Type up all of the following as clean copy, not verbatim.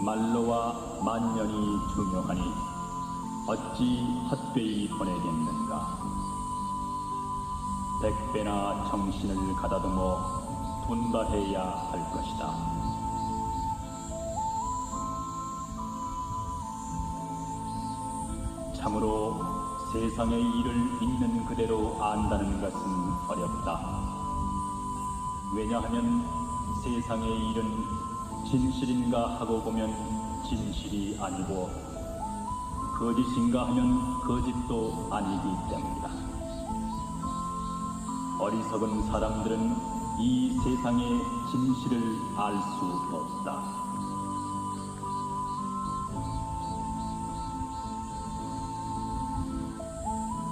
말로와 만년이 중요하니 어찌 헛되이 보내겠는가. 백배나 정신을 가다듬어 분발해야 할 것이다. 참으로 세상의 일을 있는 그대로 안다는 것은 어렵다. 왜냐하면 세상의 일은 진실인가 하고 보면 진실이 아니고 거짓인가 하면 거짓도 아니기 때문이다. 어리석은 사람들은 이 세상의 진실을 알 수 없다.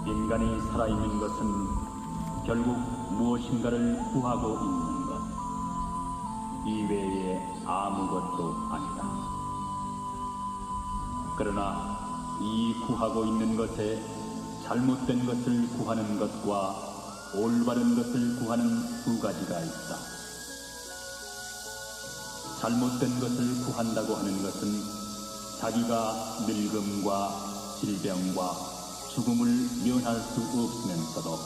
인간이 살아있는 것은 결국 무엇인가를 구하고 있는 것 이외에 아무것도 아니다. 그러나 이 구하고 있는 것에 잘못된 것을 구하는 것과 올바른 것을 구하는 두 가지가 있다. 잘못된 것을 구한다고 하는 것은 자기가 늙음과 질병과 죽음을 면할 수 없으면서도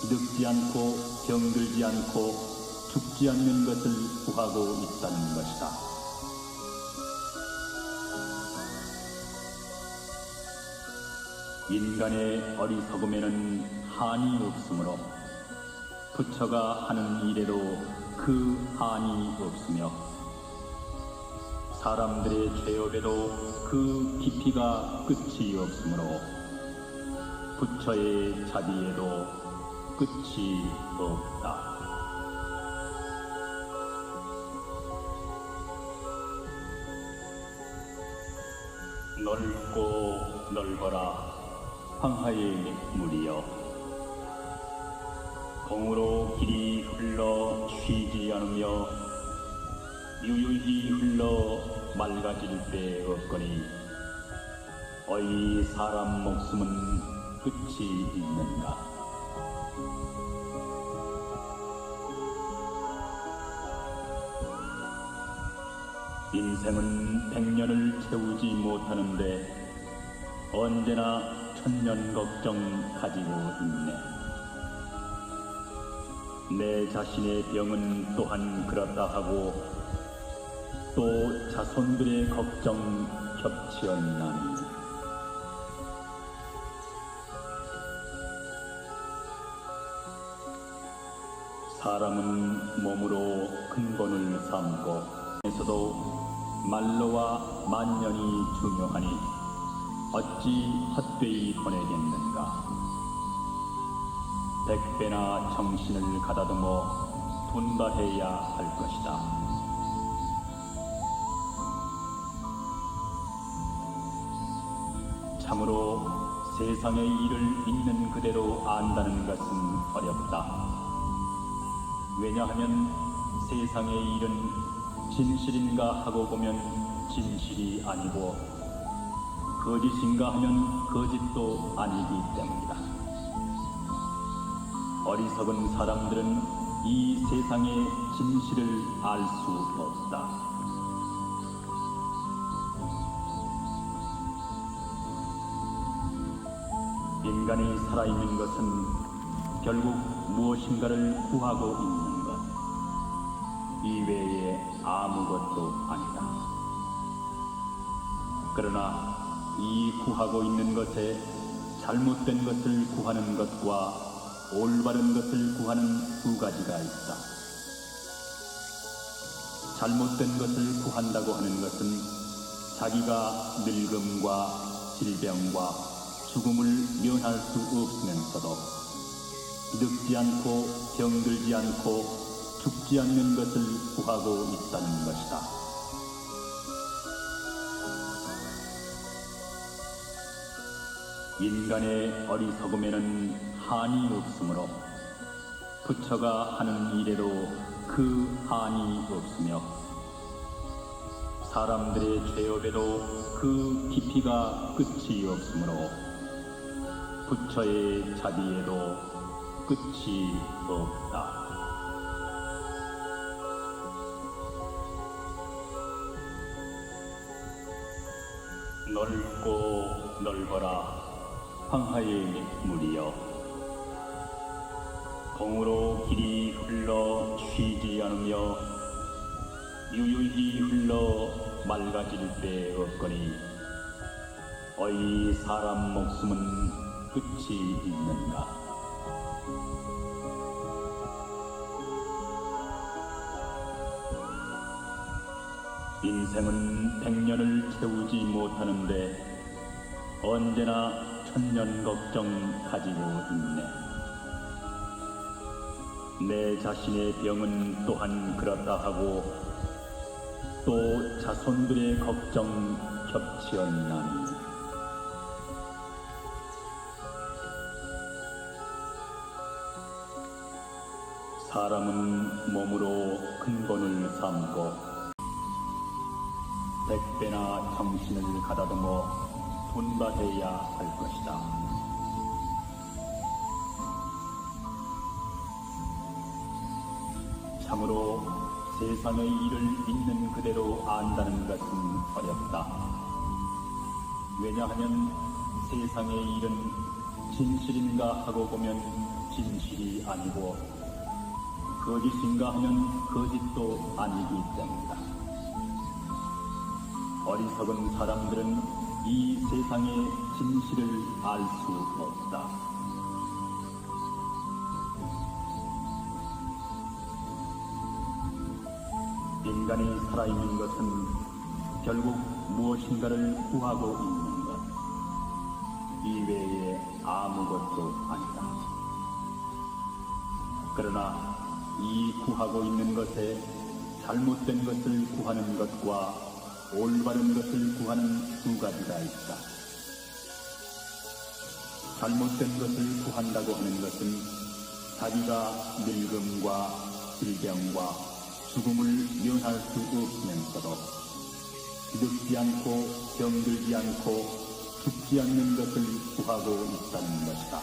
기득지 않고 병들지 않고 죽지 않는 것을 구하고 있다는 것이다. 인간의 어리석음에는 한이 없으므로 부처가 하는 일에도 그 한이 없으며 사람들의 죄업에도 그 깊이가 끝이 없으므로 부처의 자비에도 끝이 없다. 넓고 넓어라 황하의 물이여, 공으로 길이 흘러 쉬지 않으며 유유히 흘러 맑아질 데 없거니 어이 사람 목숨은 끝이 있는가. 인생은 100년을 채우지 못하는데 언제나 1000년 걱정 가지고 있네. 내 자신의 병은 또한 그렇다 하고 또 자손들의 걱정 겹치었나니 사람은 몸으로 근본을 삼고 에서도 말로와 만년이 중요하니 어찌 헛되이 보내겠는가. 백배나 정신을 가다듬어 분발해야 할 것이다. 참으로 세상의 일을 있는 그대로 안다는 것은 어렵다. 왜냐하면 세상의 일은 진실인가 하고 보면 진실이 아니고 거짓인가 하면 거짓도 아니기 때문이다. 어리석은 사람들은 이 세상의 진실을 알 수 없다. 인간이 살아있는 것은 결국 무엇인가를 구하고 있는 것 이외에 아무것도 아니다. 그러나 이 구하고 있는 것에 잘못된 것을 구하는 것과 올바른 것을 구하는 두 가지가 있다. 잘못된 것을 구한다고 하는 것은 자기가 늙음과 질병과 죽음을 면할 수 없으면서도 기득지 않고 병들지 않고 죽지 않는 것을 구하고 있다는 것이다. 인간의 어리석음에는 한이 없으므로 부처가 하는 일에도 그 한이 없으며 사람들의 죄업에도 그 깊이가 끝이 없으므로 부처의 자비에도 끝이 없다. 넓고 넓어라 황하의 물이여, 동으로 길이 흘러 쉬지 않으며 유유히 흘러 맑아질 데 없거니 어이 사람 목숨은 끝이 있는가. 인생은 100년을 채우지 못하는데 언제나 1000년 걱정 가지고 있네. 내 자신의 병은 또한 그렇다 하고 또 자손들의 걱정 겹치었나니 사람은 몸으로 근본을 삼고 100배나 정신을 가다듬어 분바해야 할 것이다. 참으로 세상의 일을 있는 그대로 안다는 것은 어렵다. 왜냐하면 세상의 일은 진실인가 하고 보면 진실이 아니고 거짓인가 하면 거짓도 아니기 때문이다. 어리석은 사람들은 이 세상의 진실을 알 수 없다. 인간이 살아있는 것은 결국 무엇인가를 구하고 있는 것 이외에 아무것도 아니다. 그러나 이 구하고 있는 것에 잘못된 것을 구하는 것과 올바른 것을 구하는 두 가지가 있다. 잘못된 것을 구한다고 하는 것은 자기가 늙음과 질병과 죽음을 면할 수 없으면서도 늙지 않고 병들지 않고 죽지 않는 것을 구하고 있다는 것이다.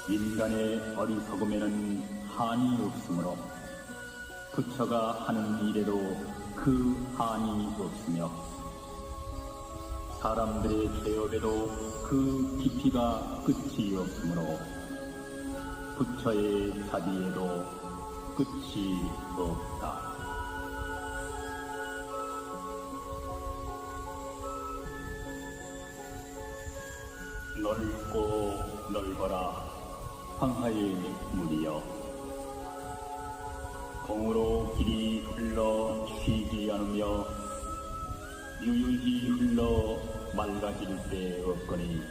인간의 어리석음에는 한이 없으므로 부처가 하는 일에도 그 한이 없으며 사람들의 죄업에도 그 깊이가 끝이 없으므로 부처의 자비에도 끝이 없다. 넓고 넓어라 황하의 물이여, 동으로 길이 흘러 쉬지 않으며 유유히 흘러 맑아질 데 없거니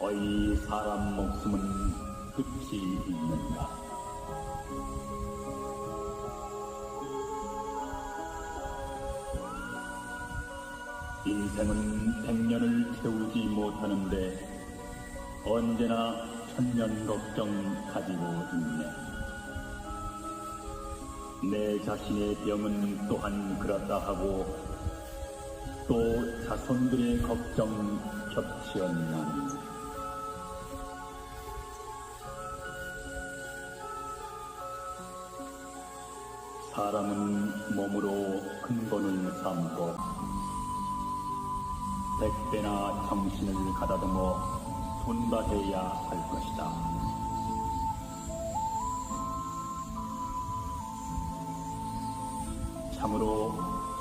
어이 사람 목숨은 끝이 있는가. 인생은 100년을 채우지 못하는데 언제나 1000년 걱정 가지고 있네. 내 자신의 병은 또한 그렇다 하고 또 자손들의 걱정 겹치었나니 사람은 몸으로 근본을 삼고 100배나 정신을 가다듬어 분바해야 할 것이다. 참으로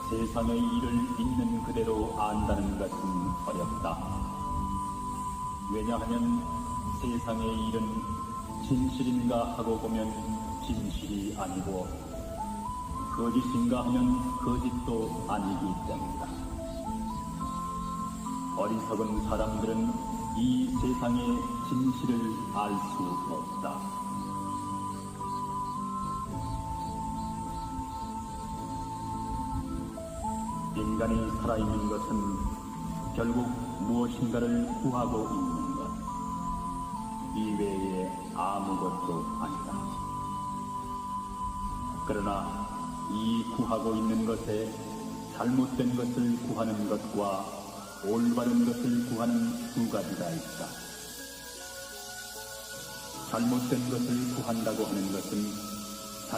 세상의 일을 있는 그대로 안다는 것은 어렵다. 왜냐하면 세상의 일은 진실인가 하고 보면 진실이 아니고 거짓인가 하면 거짓도 아니기 때문이다. 어리석은 사람들은 이 세상의 진실을 알 수 없다. 인간이 살아있는 것은 결국 무엇인가를 구하고 있는 것 이외에 아무것도 아니다. 그러나 이 구하고 있는 것에 잘못된 것을 구하는 것과 올바른 것을 구하는 두 가지가 있다. 잘못된 것을 구한다고 하는 것은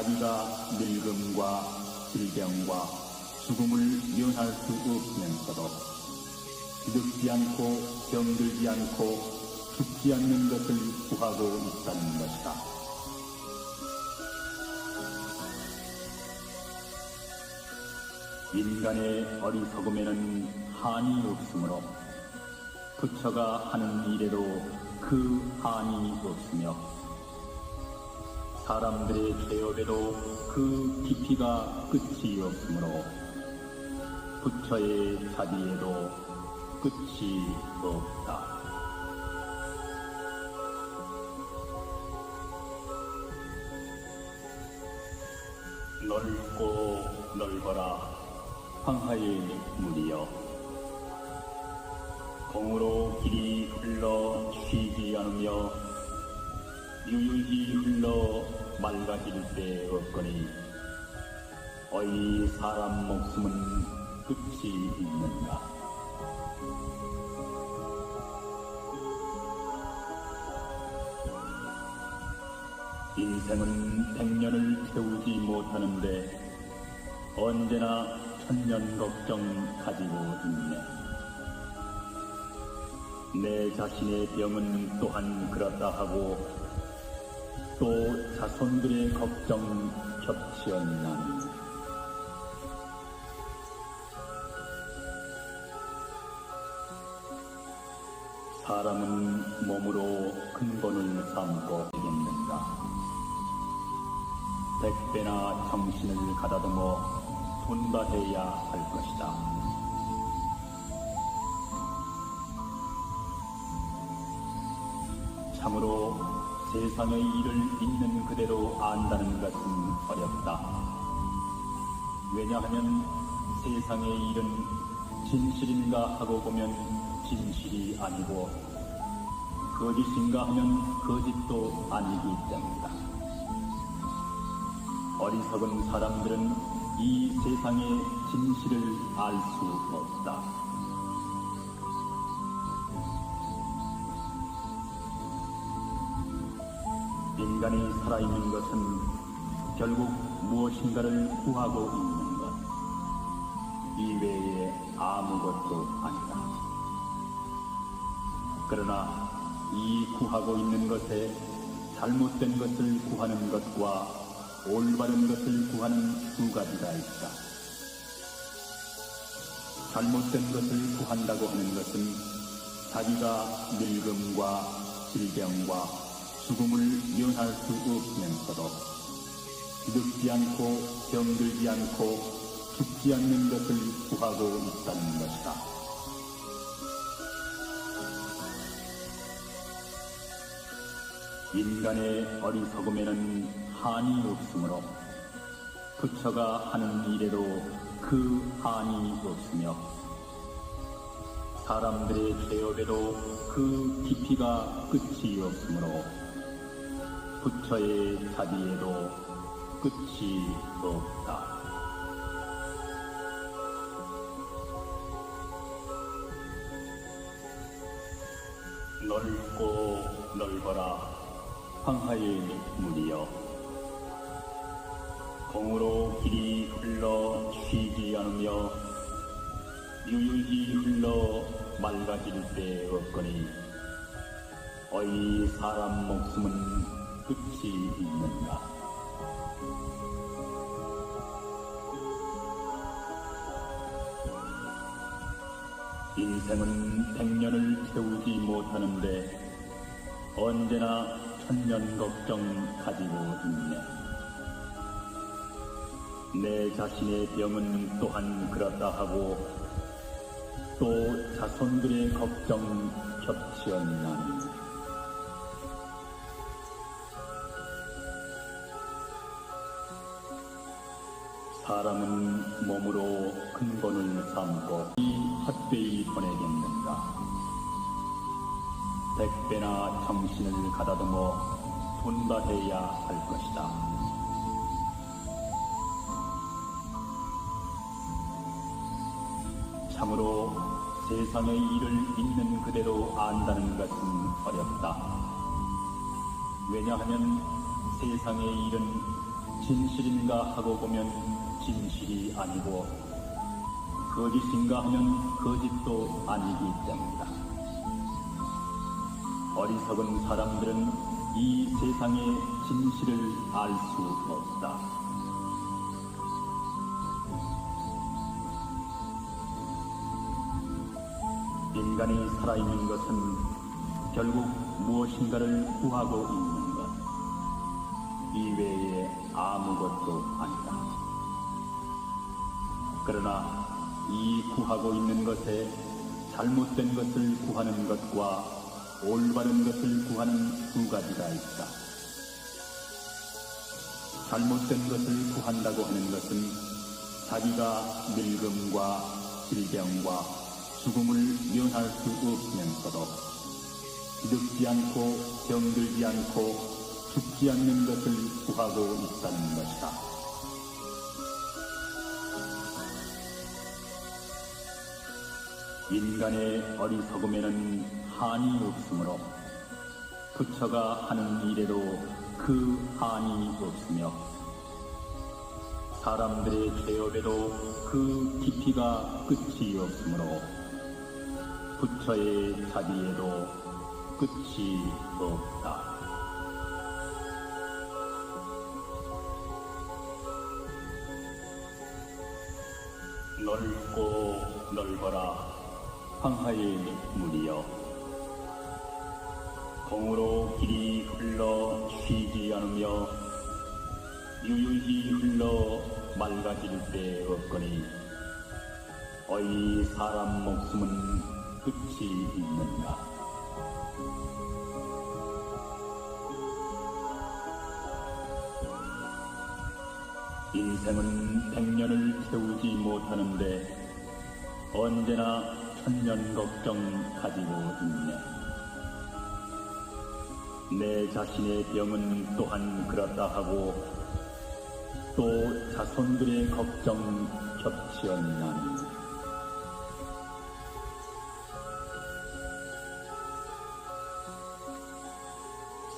자기가 늙음과 질병과 죽음을 면할 수 없으면서도 늙지 않고 병들지 않고 죽지 않는 것을 구하고 있다는 것이다. 인간의 어리석음에는 한이 없으므로 부처가 하는 일에도 그 한이 없으며 사람들의 죄업에도 그 깊이가 끝이 없으므로 부처의 자비에도 끝이 없다. 넓고 넓어라 황하의 물이여, 공으로 길이 흘러 쉬지 않으며 유유히 흘러 맑아질 데 없거니 어이 사람 목숨은 끝이 있는가. 인생은 100년을 채우지 못하는데 언제나 1000년 걱정 가지고 있네. 내 자신의 병은 또한 그렇다 하고 또 자손들의 걱정 겹치었나니 사람은 몸으로 근본을 삼고 되겠는가. 100배나 정신을 가다듬어 분발해야 할 것이다. 참으로 세상의 일을 있는 그대로 안다는 것은 어렵다. 왜냐하면 세상의 일은 진실인가 하고 보면 진실이 아니고 거짓인가 하면 거짓도 아니기 때문이다. 어리석은 사람들은 이 세상의 진실을 알 수 없다. 인간이 살아있는 것은 결국 무엇인가를 구하고 있는 것 이외에 아무것도 아니다. 그러나 이 구하고 있는 것에 잘못된 것을 구하는 것과 올바른 것을 구하는 두 가지가 있다. 잘못된 것을 구한다고 하는 것은 자기가 늙음과 질병과 죽음을 면할 수 없으면서도 늙지 않고 병들지 않고 죽지 않는 것을 구하고 있다는 것이다. 인간의 어리석음에는 한이 없으므로 부처가 하는 일에도 그 한이 없으며 사람들의 죄업에도 그 깊이가 끝이 없으므로 부처의 자비에도 끝이 없다. 넓고 넓어라 황하의 물이여, 공으로 길이 흘러 쉬지 않으며 유유히 흘러 맑아질 데 없거니 어이 사람 목숨은 끝이 있는가. 인생은 100년을 채우지 못하는데 언제나 1000년 걱정 가지고 있네. 내 자신의 병은 또한 그렇다 하고 또 자손들의 걱정 겹치었나니 사람은 몸으로 근본을 삼고 이 헛되이 보내겠는가. 100배나 정신을 가다듬어 분발해야 할 것이다. 참으로 세상의 일을 있는 그대로 안다는 것은 어렵다. 왜냐하면 세상의 일은 진실인가 하고 보면 진실이 아니고 거짓인가 하면 거짓도 아니기 때문이다. 어리석은 사람들은 이 세상의 진실을 알 수 없다. 인간이 살아있는 것은 결국 무엇인가를 구하고 있는 것 이외에 아무것도 아니다. 그러나 이 구하고 있는 것에 잘못된 것을 구하는 것과 올바른 것을 구하는 두 가지가 있다. 잘못된 것을 구한다고 하는 것은 자기가 늙음과 질병과 죽음을 면할 수 없으면서도 늙지 않고 병들지 않고 죽지 않는 것을 구하고 있다는 것이다. 인간의 어리석음에는 한이 없으므로 부처가 하는 일에도 그 한이 없으며 사람들의 죄업에도 그 깊이가 끝이 없으므로 부처의 자비에도 끝이 없다. 넓고 넓어라 황하의 물이여 공으로 길이 흘러 쉬지 않으며 유유히 흘러 맑아질 때 없거니 어이 사람 목숨은 끝이 있는가. 인생은 100년을 채우지 못하는데 언제나 1000년 걱정 가지고 있네. 내 자신의 병은 또한 그렇다 하고 또 자손들의 걱정 겹치었나니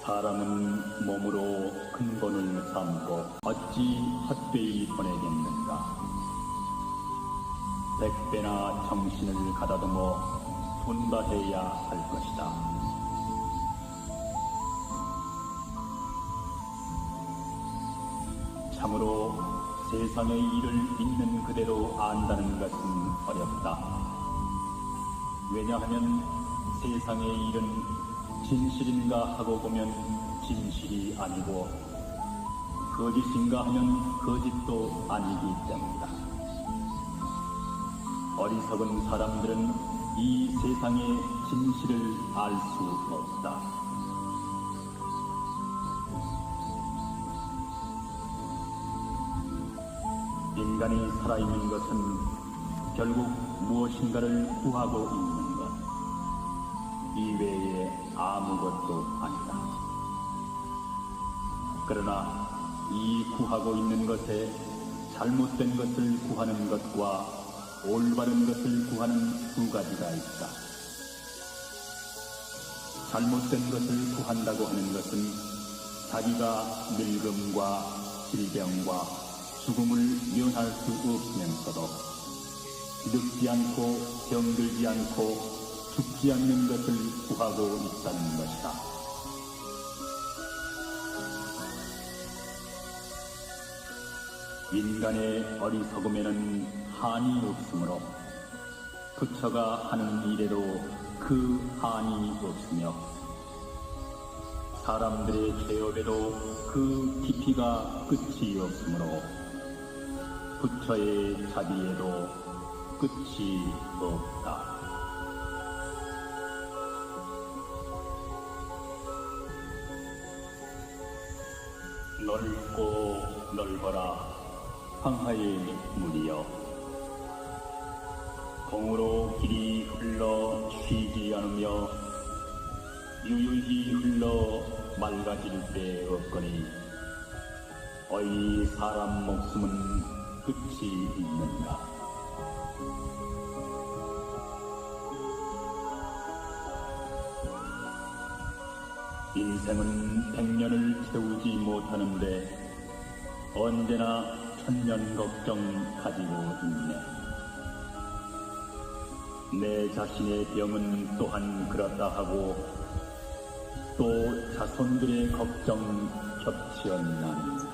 사람은 몸으로 큰 돈을 삼고 어찌 헛되이 보내겠는가. 100배나 정신을 가다듬어 분발해야 할 것이다. 참으로 세상의 일을 있는 그대로 안다는 것은 어렵다. 왜냐하면 세상의 일은 진실인가 하고 보면 진실이 아니고 거짓인가 하면 거짓도 아니기 때문이다. 어리석은 사람들은 이 세상의 진실을 알 수 없다. 인간이 살아있는 것은 결국 무엇인가를 구하고 있는 것 이외에 아무것도 아니다. 그러나 이 구하고 있는 것에 잘못된 것을 구하는 것과 올바른 것을 구하는 두 가지가 있다. 잘못된 것을 구한다고 하는 것은 자기가 늙음과 질병과 죽음을 면할 수 없으면서도 늙지 않고 병들지 않고 죽지 않는 것을 구하고 있다는 것이다. 인간의 어리석음에는 한이 없으므로 부처가 하는 일에도 그 한이 없으며 사람들의 죄업에도 그 깊이가 끝이 없으므로 부처의 자비에도 끝이 없다. 넓고 넓어라 황하의 물이여 공으로 길이 흘러 쉬지 않으며 유유히 흘러 맑아질 때 없거니 어이 사람 목숨은 끝이 있는가. 인생은 100년을 채우지 못하는데 언제나 천년 걱정 가지고 있네. 내 자신의 병은 또한 그렇다 하고 또 자손들의 걱정 겹치었나니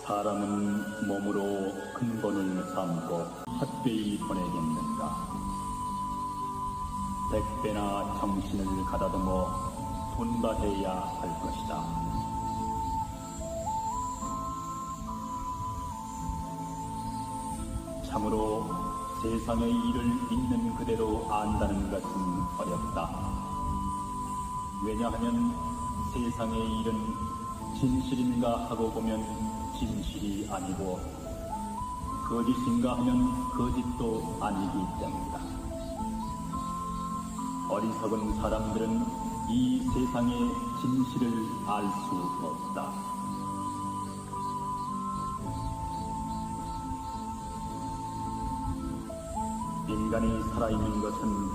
사람은 몸으로 근본을 삼고 헛되이 보내겠는가. 100배나 정신을 가다듬어 돈바해야 할 것이다. 참으로 세상의 일을 있는 그대로 안다는 것은 어렵다. 왜냐하면 세상의 일은 진실인가 하고 보면 진실이 아니고 거짓인가 하면 거짓도 아니기 때문이다. 어리석은 사람들은 이 세상의 진실을 알 수 없다. 인간이 살아있는 것은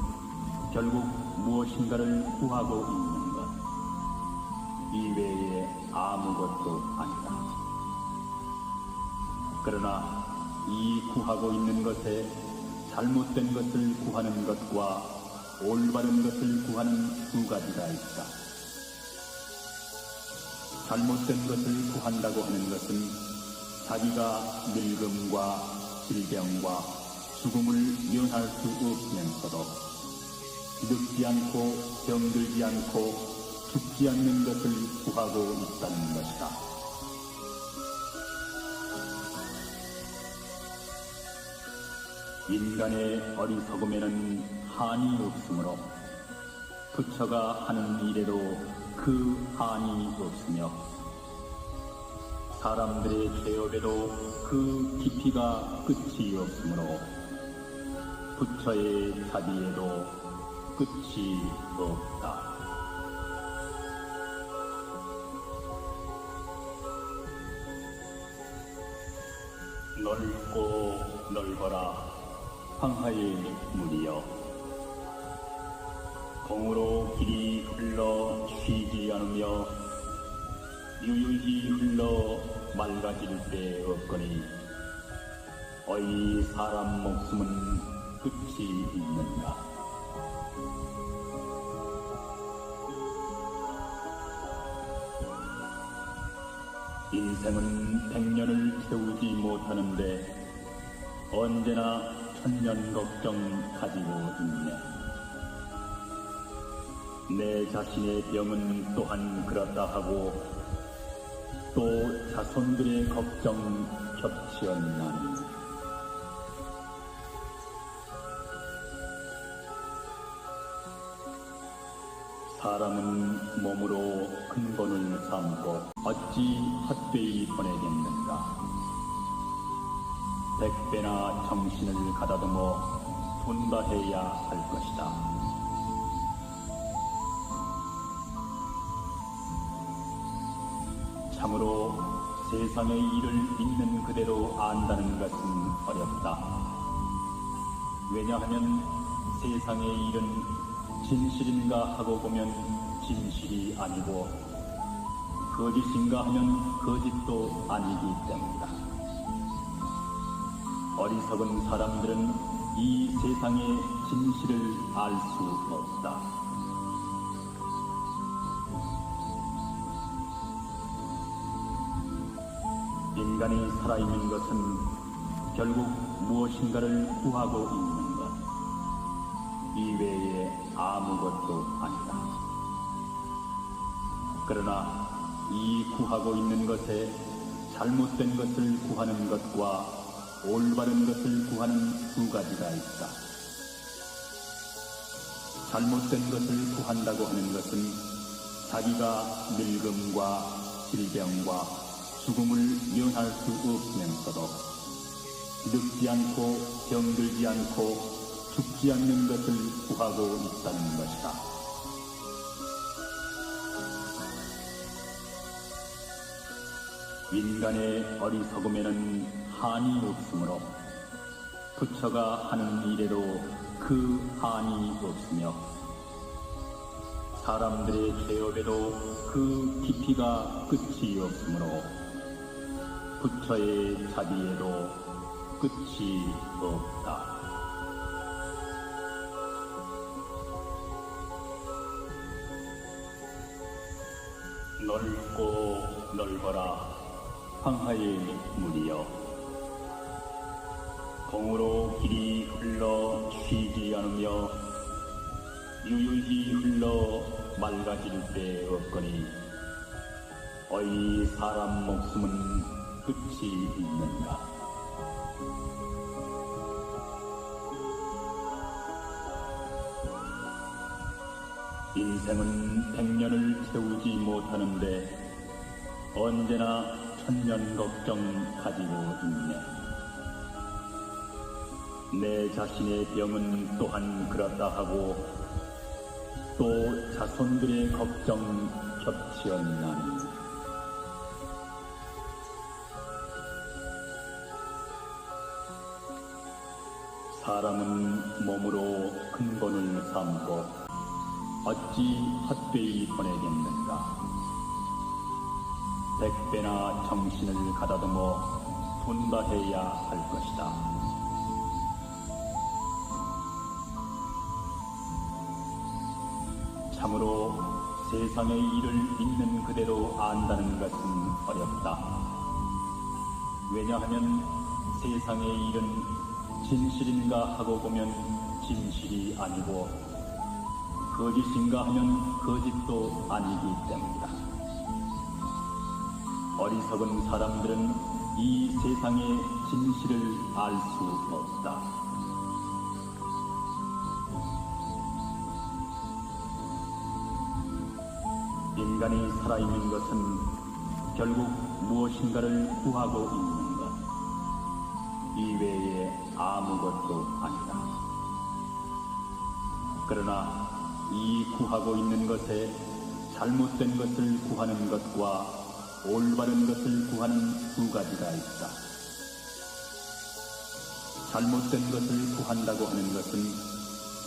결국 무엇인가를 구하고 있는 것 이외에 아무것도 아니다. 그러나 이 구하고 있는 것에 잘못된 것을 구하는 것과 올바른 것을 구하는 두 가지가 있다. 잘못된 것을 구한다고 하는 것은 자기가 늙음과 질병과 죽음을 면할 수 없으면서도 늙지 않고 병들지 않고 죽지 않는 것을 구하고 있다는 것이다. 인간의 어리석음에는 한이 없으므로 부처가 하는 일에도 그 한이 없으며 사람들의 죄업에도 그 깊이가 끝이 없으므로 부처의 자비에도 끝이 없다. 넓고 넓어라 황하의 물이여 공으로 길이 흘러 쉬지 않으며 유유히 흘러 맑아질 데 없거니 어이 사람 목숨은 끝이 있는가. 인생은 100년을 채우지 못하는데 언제나 천년 걱정 가지고 있네. 내 자신의 병은 또한 그렇다 하고 또 자손들의 걱정 겹치었나니 사람은 몸으로 근본을 삼고 어찌 헛되이 보내겠는가. 100배나 정신을 가다듬어 분바해야 할 것이다. 참으로 세상의 일을 있는 그대로 안다는 것은 어렵다. 왜냐하면 세상의 일은 진실인가 하고 보면 진실이 아니고 거짓인가 하면 거짓도 아니기 때문이다. 어리석은 사람들은 이 세상의 진실을 알 수 없다. 인간이 살아있는 것은 결국 무엇인가를 구하고 있는 것 이외에 아무것도 아니다. 그러나 이 구하고 있는 것에 잘못된 것을 구하는 것과 올바른 것을 구하는 두 가지가 있다. 잘못된 것을 구한다고 하는 것은 자기가 늙음과 질병과 죽음을 면할 수 없으면서도 늙지 않고 병들지 않고 죽지 않는 것을 구하고 있다는 것이다. 인간의 어리석음에는 한이 없으므로 부처가 하는 일에도 그 한이 없으며 사람들의 죄업에도 그 깊이가 끝이 없으므로 부처의 자비에도 끝이 없다. 넓고 넓어라 황하의 물이여, 공으로 길이 흘러 쉬지 않으며 유유히 흘러 맑아질 데 없거니 어이 사람 목숨은 끝이 있는가. 인생은 100년을 채우지 못하는데 언제나 1000년 걱정 가지고 있네. 내 자신의 병은 또한 그렇다 하고 또 자손들의 걱정 겹치었나니 사람은 몸으로 큰 bon을 삼고 어찌 헛되이 보내겠는가. 100배나 정신을 가다듬어 분바해야 할 것이다. 참으로 세상의 일을 있는 그대로 안다는 것은 어렵다. 왜냐하면 세상의 일은 진실인가 하고 보면 진실이 아니고 거짓인가 하면 거짓도 아니기 때문이다. 어리석은 사람들은 이 세상의 진실을 알 수 없다. 인간이 살아있는 것은 결국 무엇인가를 구하고 있는 것 이외에 아무것도 아니다. 그러나 이 구하고 있는 것에 잘못된 것을 구하는 것과 올바른 것을 구하는 두 가지가 있다. 잘못된 것을 구한다고 하는 것은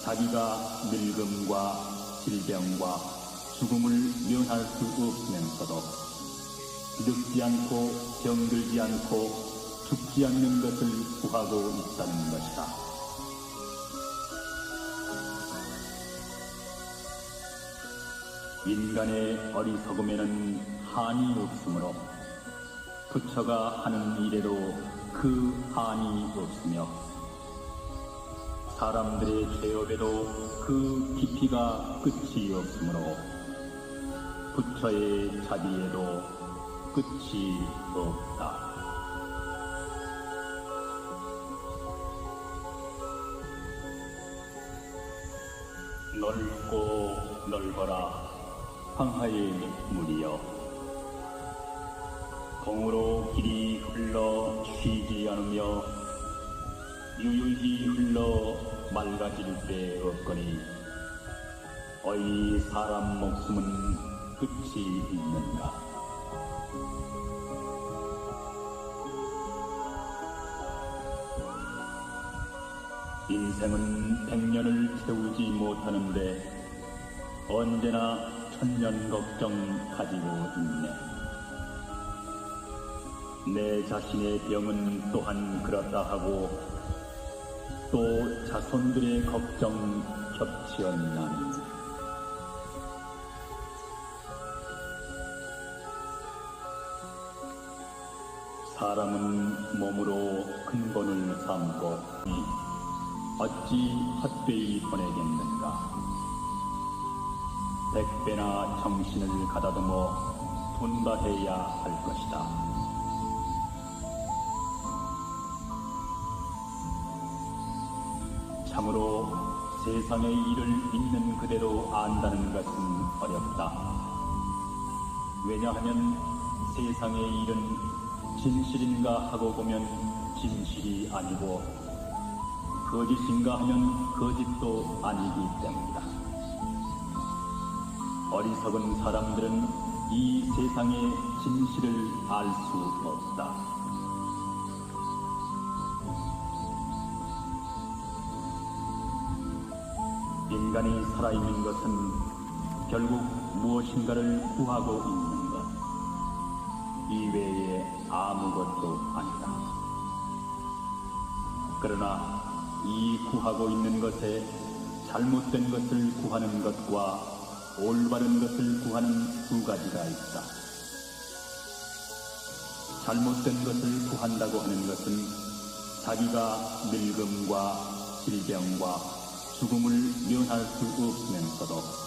자기가 늙음과 질병과 죽음을 면할 수 없으면서도 늙지 않고 병들지 않고 죽지 않는 것을 구하고 있다는 것이다. 인간의 어리석음에는 한이 없으므로 부처가 하는 일에도 그 한이 없으며 사람들의 죄업에도 그 깊이가 끝이 없으므로 부처의 자비에도 끝이 없다. 넓고 넓어라 황하의 물이여, 공으로 길이 흘러 쉬지 않으며 유유히 흘러 맑아질 데 없거니 어이 사람 목숨은 끝이 있는가. 인생은 100년을 채우지 못하는데 언제나 1000년 걱정 가지고 있네. 내 자신의 병은 또한 그렇다 하고 또 자손들의 걱정 겹치었나니 사람은 몸으로 큰 bon을 삼고 어찌 헛되이 보내겠는가. 100배나 정신을 가다듬어 분바해야 할 것이다. 참으로 세상의 일을 있는 그대로 안다는 것은 어렵다. 왜냐하면 세상의 일은 진실인가 하고 보면 진실이 아니고 거짓인가 하면 거짓도 아니기 때문이다. 어리석은 사람들은 이 세상의 진실을 알 수 없다. 인간이 살아있는 것은 결국 무엇인가를 구하고 있는 것 이외에 아무것도 아니다. 그러나 이 구하고 있는 것에 잘못된 것을 구하는 것과 올바른 것을 구하는 두 가지가 있다. 잘못된 것을 구한다고 하는 것은 자기가 늙음과 질병과 죽음을 면할 수 없으면서도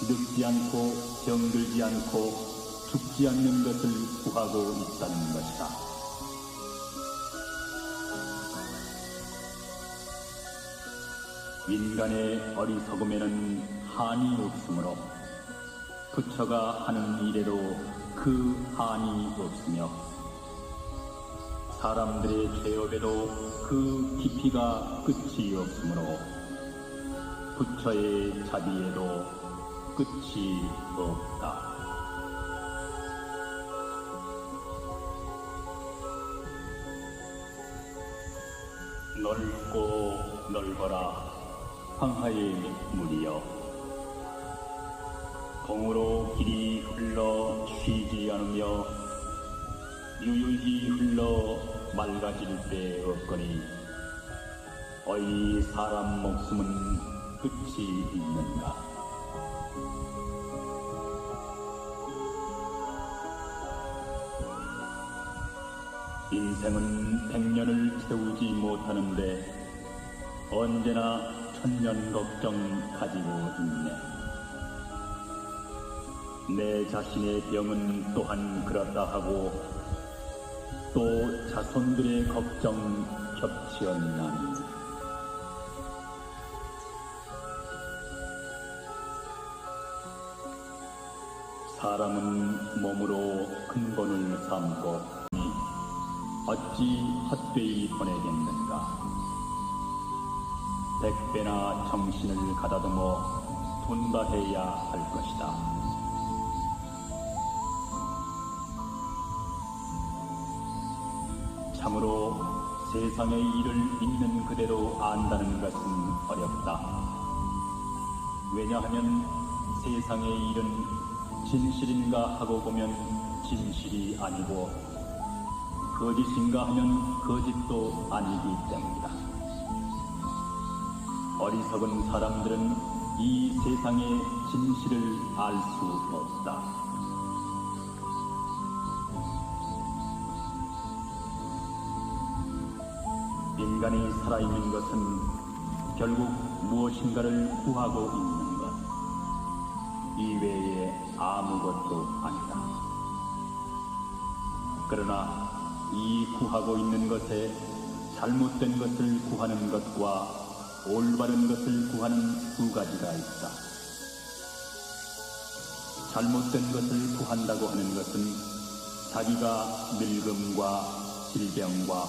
늙지 않고 병들지 않고 죽지 않는 것을 구하고 있다는 것이다. 인간의 어리석음에는 한이 없으므로 부처가 하는 일에도 그 한이 없으며 사람들의 죄업에도 그 깊이가 끝이 없으므로 부처의 자비에도 끝이 없다. 넓고 넓어라 황하의 물이여 공으로 길이 흘러 쉬지 않으며 유유히 흘러 맑아질 데 없거니 어이 사람 목숨은 끝이 있는가. 인생은 100년을 채우지 못하는데 언제나 1000년 걱정 가지고 있네. 내 자신의 병은 또한 그렇다 하고 또 자손들의 걱정 겹치었나니 사람은 몸으로 근본을 삼고 어찌 헛되이 보내겠는가. 100배나 정신을 가다듬어 분발해야 할 것이다. 참으로 세상의 일을 있는 그대로 안다는 것은 어렵다. 왜냐하면 세상의 일은 진실인가 하고 보면 진실이 아니고 거짓인가 하면 거짓도 아니기 때문이다. 어리석은 사람들은 이 세상의 진실을 알 수 없다. 인간이 살아있는 것은 결국 무엇인가를 구하고 있는 것 이외에 아무것도 아니다. 그러나 이 구하고 있는 것에 잘못된 것을 구하는 것과 올바른 것을 구하는 두 가지가 있다. 잘못된 것을 구한다고 하는 것은 자기가 늙음과 질병과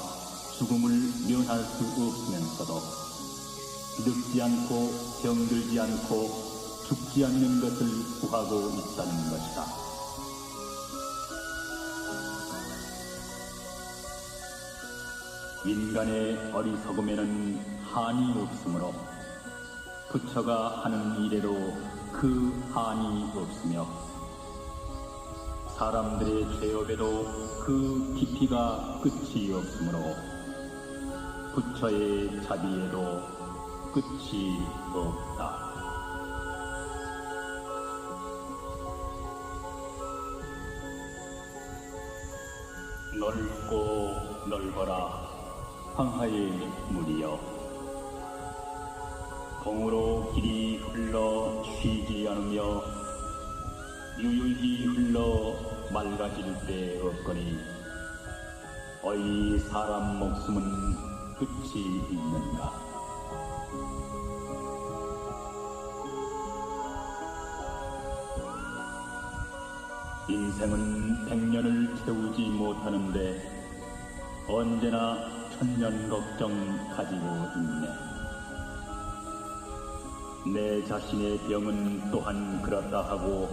죽음을 면할 수 없으면서도 늙지 않고 병들지 않고 죽지 않는 것을 구하고 있다는 것이다. 인간의 어리석음에는 한이 없으므로 부처가 하는 일에도 그 한이 없으며 사람들의 죄업에도 그 깊이가 끝이 없으므로 부처의 자비에도 끝이 없다. 넓고 넓어라 황하의 물이여 공으로 길이 흘러 쉬지 않으며 유유히 흘러 맑아질 데 없거니 어이 사람 목숨은 끝이 있는가. 인생은 100년을 채우지 못하는데 언제나 1000년 걱정 가지고 있네. 내 자신의 병은 또한 그렇다 하고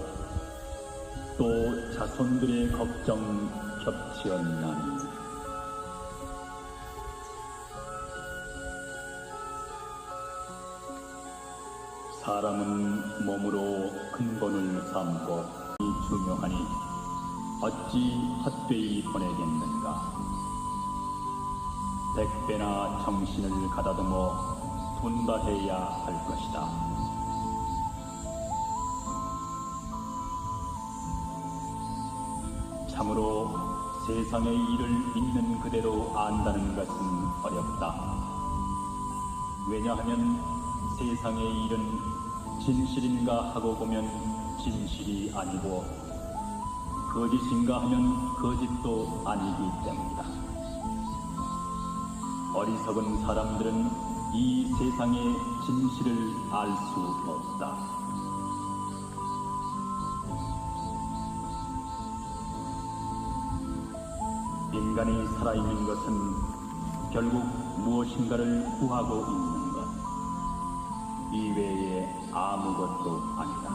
또 자손들의 걱정 겹치었나니 사람은 몸으로 근본을 삼고 이 중요하니 어찌 헛되이 보내겠는가. 백배나 정신을 가다듬어 분발해야 할 것이다. 참으로 세상의 일을 있는 그대로 안다는 것은 어렵다. 왜냐하면 세상의 일은 진실인가 하고 보면 진실이 아니고 거짓인가 하면 거짓도 아니기 때문이다. 어리석은 사람들은 이 세상의 진실을 알 수 없다. 인간이 살아있는 것은 결국 무엇인가를 구하고 있는 것 이외에 아무것도 아니다.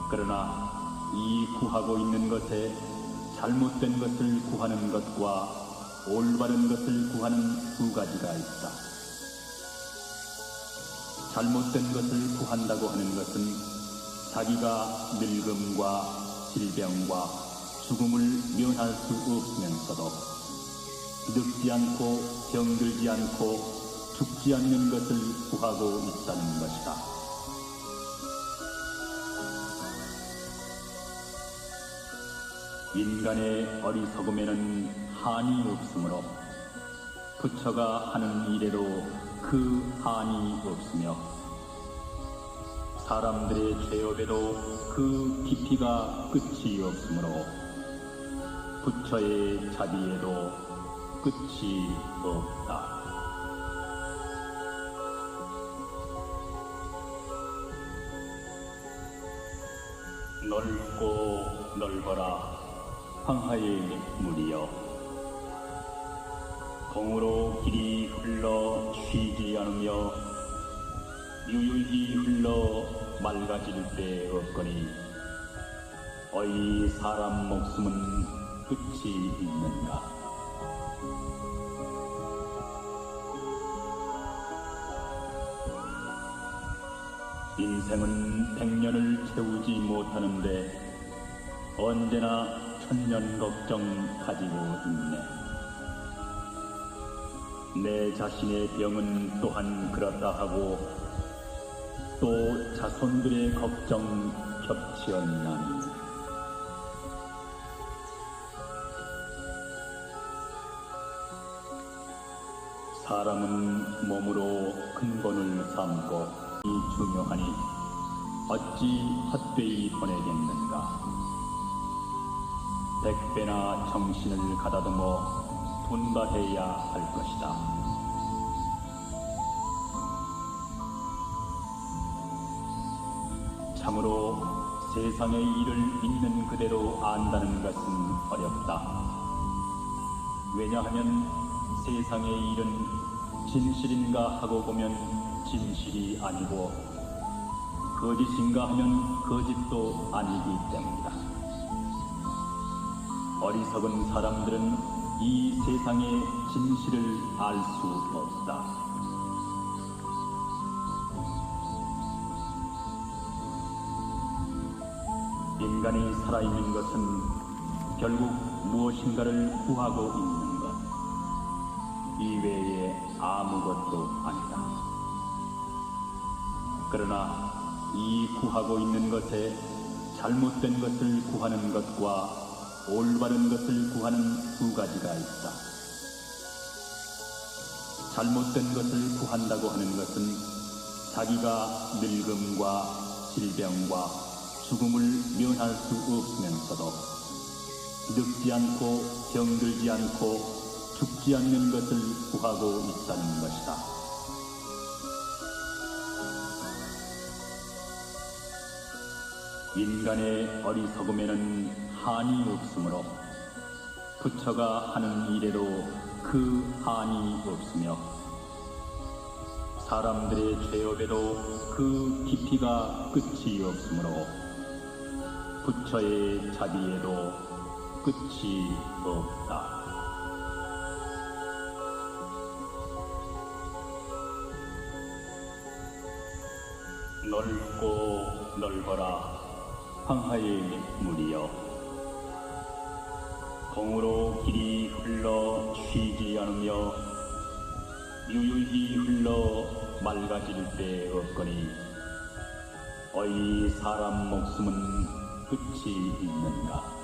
그러나 이 구하고 있는 것에 잘못된 것을 구하는 것과 올바른 것을 구하는 두 가지가 있다. 잘못된 것을 구한다고 하는 것은 자기가 늙음과 질병과 죽음을 면할 수 없으면서도 늙지 않고 병들지 않고 죽지 않는 것을 구하고 있다는 것이다. 인간의 어리석음에는 한이 없으므로 부처가 하는 일에도 그 한이 없으며 사람들의 죄업에도 그 깊이가 끝이 없으므로 부처의 자비에도 끝이 없다. 넓고 넓어라 황하의 물이여, 공으로 길이 흘러 쉬지 않으며 유유히 흘러 맑아질 데 없거니 어이 사람 목숨은 끝이 있는가. 인생은 100년을 채우지 못하는데 언제나 1000년 걱정 가지고 있네. 내 자신의 병은 또한 그렇다 하고 또 자손들의 걱정 겹치었나니 사람은 몸으로 근본을 삼고 이 중요하니 어찌 헛되이 보내겠는가. 백배나 정신을 가다듬어 분발해야 할 것이다. 참으로 세상의 일을 있는 그대로 안다는 것은 어렵다. 왜냐하면 세상의 일은 진실인가 하고 보면 진실이 아니고 거짓인가 하면 거짓도 아니기 때문이다. 어리석은 사람들은 이 세상의 진실을 알 수 없다. 인간이 살아있는 것은 결국 무엇인가를 구하고 있는 것 이외에 아무것도 아니다. 그러나 이 구하고 있는 것에 잘못된 것을 구하는 것과 올바른 것을 구하는 두 가지가 있다. 잘못된 것을 구한다고 하는 것은 자기가 늙음과 질병과 죽음을 면할 수 없으면서도 늙지 않고 병들지 않고 죽지 않는 것을 구하고 있다는 것이다. 인간의 어리석음에는 한이 없으므로 부처가 하는 일에도 그 한이 없으며 사람들의 죄업에도 그 깊이가 끝이 없으므로 부처의 자비에도 끝이 없다. 넓고 넓어라 황하의 물이여, 공으로 길이 흘러 쉬지 않으며 유유히 흘러 맑아질 데 없거니 어이 사람 목숨은 끝이 있는가.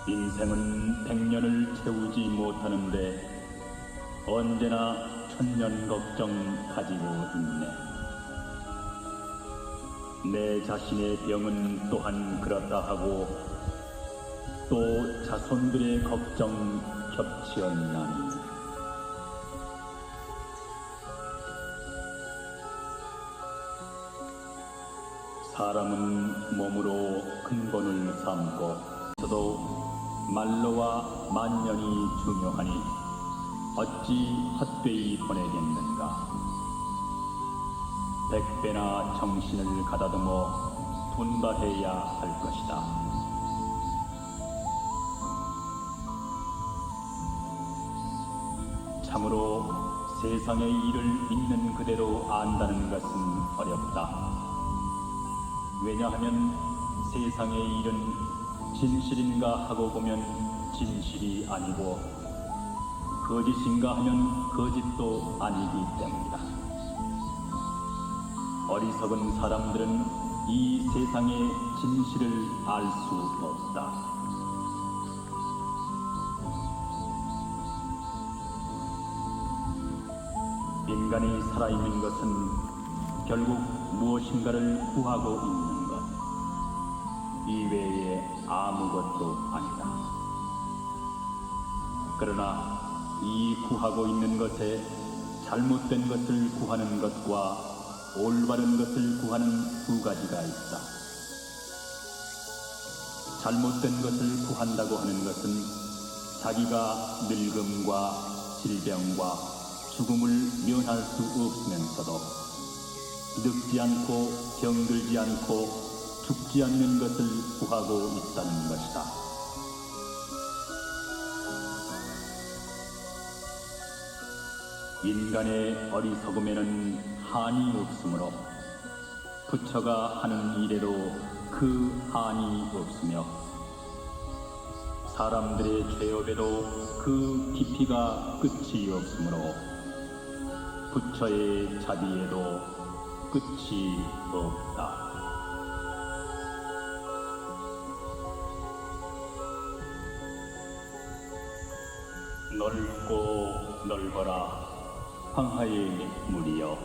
인생은 100년을 채우지 못하는데 언제나 1000년 걱정 가지고 있네. 내 자신의 병은 또한 그렇다 하고 또 자손들의 걱정 겹치었나니 사람은 몸으로 근본을 삼고 저도 말로와 만년이 중요하니 어찌 헛되이 보내겠는가. 100배나 정신을 가다듬어 분발해야 할 것이다. 참으로 세상의 일을 있는 그대로 안다는 것은 어렵다. 왜냐하면 세상의 일은 진실인가 하고 보면 진실이 아니고 거짓인가 하면 거짓도 아니기 때문이다. 어리석은 사람들은 이 세상의 진실을 알 수 없다. 인간이 살아있는 것은 결국 무엇인가를 구하고 있는 것 이외에 아무것도 아니다. 그러나 이 구하고 있는 것에 잘못된 것을 구하는 것과 올바른 것을 구하는 두 가지가 있다. 잘못된 것을 구한다고 하는 것은 자기가 늙음과 질병과 죽음을 면할 수 없으면서도 늙지 않고 병들지 않고 죽지 않는 것을 구하고 있다는 것이다. 인간의 어리석음에는 한이 없으므로 부처가 하는 일에도 그 한이 없으며 사람들의 죄업에도 그 깊이가 끝이 없으므로 부처의 자비에도 끝이 없다. 넓고 넓어라 황하의 물이여,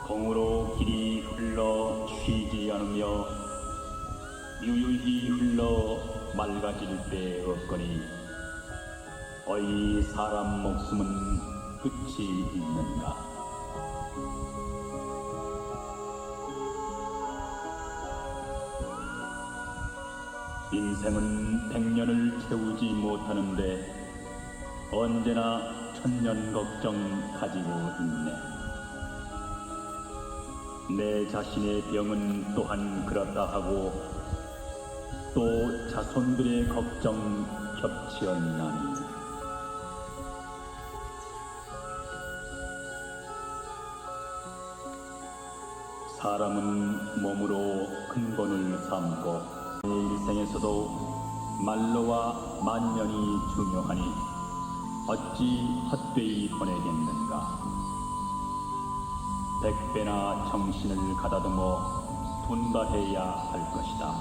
공으로 길이 흘러 쉬지 않으며 유유히 흘러 맑아질 데 없거니 어이 사람 목숨은 끝이 있는가. 인생은 100년을 채우지 못하는데 언제나 1000년 걱정 가지고 있네. 내 자신의 병은 또한 그렇다 하고 또 자손들의 걱정 겹치었나니 사람은 몸으로 근본을 삼고 내 일생에서도 말로와 만년이 중요하니 어찌 헛되이 보내겠는가. 100배나 정신을 가다듬어 분발해야 할 것이다.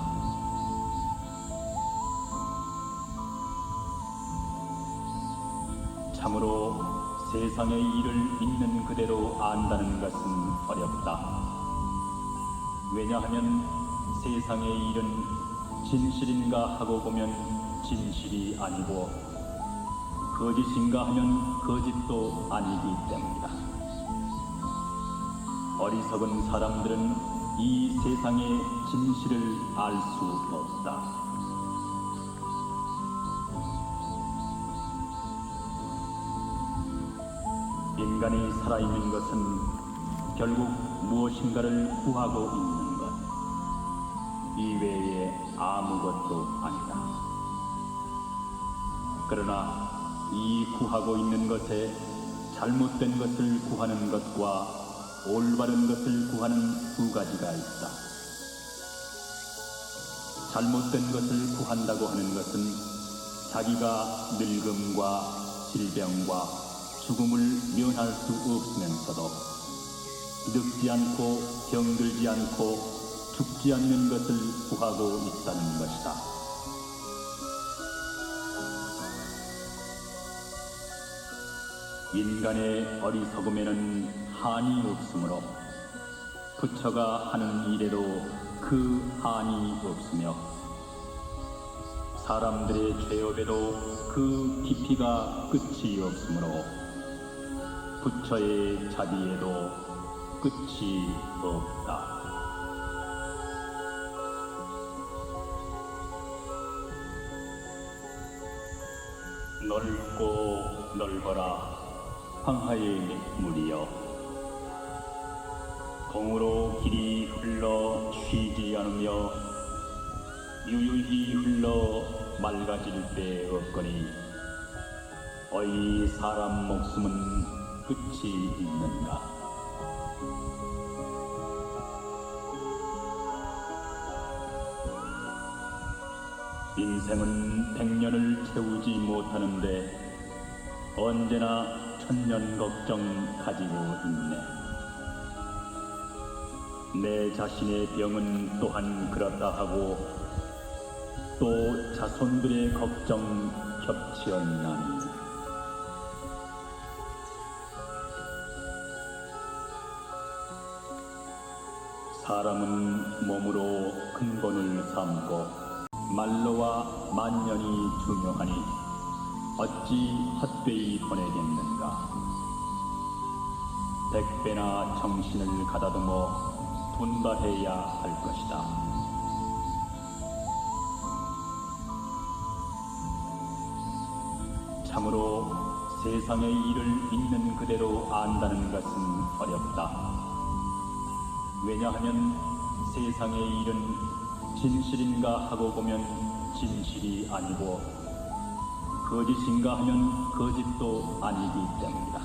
참으로 세상의 일을 있는 그대로 안다는 것은 어렵다. 왜냐하면 세상의 일은 진실인가 하고 보면 진실이 아니고 거짓인가 하면 거짓도 아니기 때문이다. 어리석은 사람들은 이 세상의 진실을 알 수 없다. 인간이 살아있는 것은 결국 무엇인가를 구하고 있는 것 이외에 아무것도 아니다. 그러나 이 구하고 있는 것에 잘못된 것을 구하는 것과 올바른 것을 구하는 두 가지가 있다. 잘못된 것을 구한다고 하는 것은 자기가 늙음과 질병과 죽음을 면할 수 없으면서도 늙지 않고 병들지 않고 죽지 않는 것을 구하고 있다는 것이다. 인간의 어리석음에는 한이 없으므로 부처가 하는 일에도 그 한이 없으며 사람들의 죄업에도 그 깊이가 끝이 없으므로 부처의 자비에도 끝이 없다. 넓고 넓어라 황하의 물이여, 공으로 길이 흘러 쉬지 않으며 유유히 흘러 맑아질 데 없거니 어이 사람 목숨은 끝이 있는가. 인생은 100년을 채우지 못하는데 언제나 1000년 걱정 가지고 있네. 내 자신의 병은 또한 그렇다 하고 또 자손들의 걱정 겹치었나니 사람은 몸으로 근본을 삼고 말로와 만년이 중요하니 어찌 헛되이 보내겠는가. 100배나 정신을 가다듬어 분발해야 할 것이다. 참으로 세상의 일을 있는 그대로 안다는 것은 어렵다. 왜냐하면 세상의 일은 진실인가 하고 보면 진실이 아니고 거짓인가 하면 거짓도 아니기 때문이다.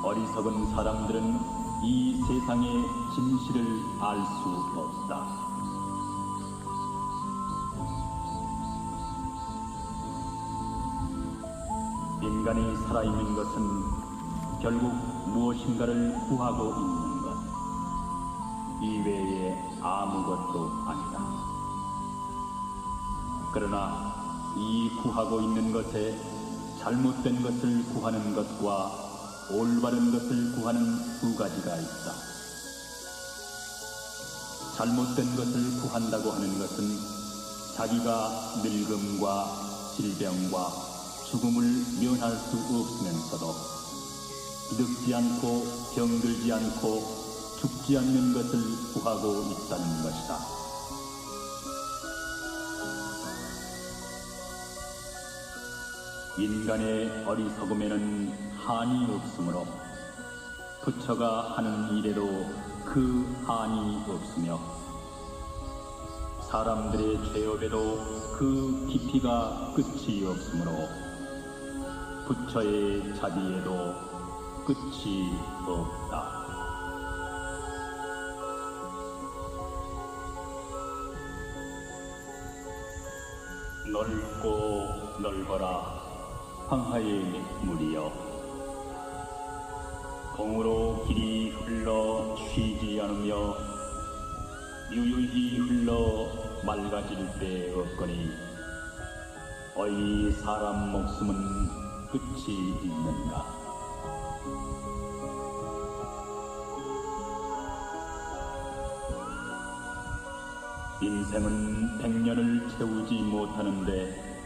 어리석은 사람들은 이 세상의 진실을 알 수 없다. 인간이 살아있는 것은 결국 무엇인가를 구하고 있는 것 이외에 아무것도 아니다. 그러나 이 구하고 있는 것에 잘못된 것을 구하는 것과 올바른 것을 구하는 두 가지가 있다. 잘못된 것을 구한다고 하는 것은 자기가 늙음과 질병과 죽음을 면할 수 없으면서도 늙지 않고 병들지 않고 죽지 않는 것을 구하고 있다는 것이다. 인간의 어리석음에는 한이 없으므로 부처가 하는 일에도 그 한이 없으며 사람들의 죄업에도 그 깊이가 끝이 없으므로 부처의 자비에도 끝이 없다. 넓고 넓어라 황하의 물이여, 공으로 길이 흘러 쉬지 않으며 유유히 흘러 맑아질 데 없거니 어이 사람 목숨은 끝이 있는가. 인생은 100년을 채우지 못하는데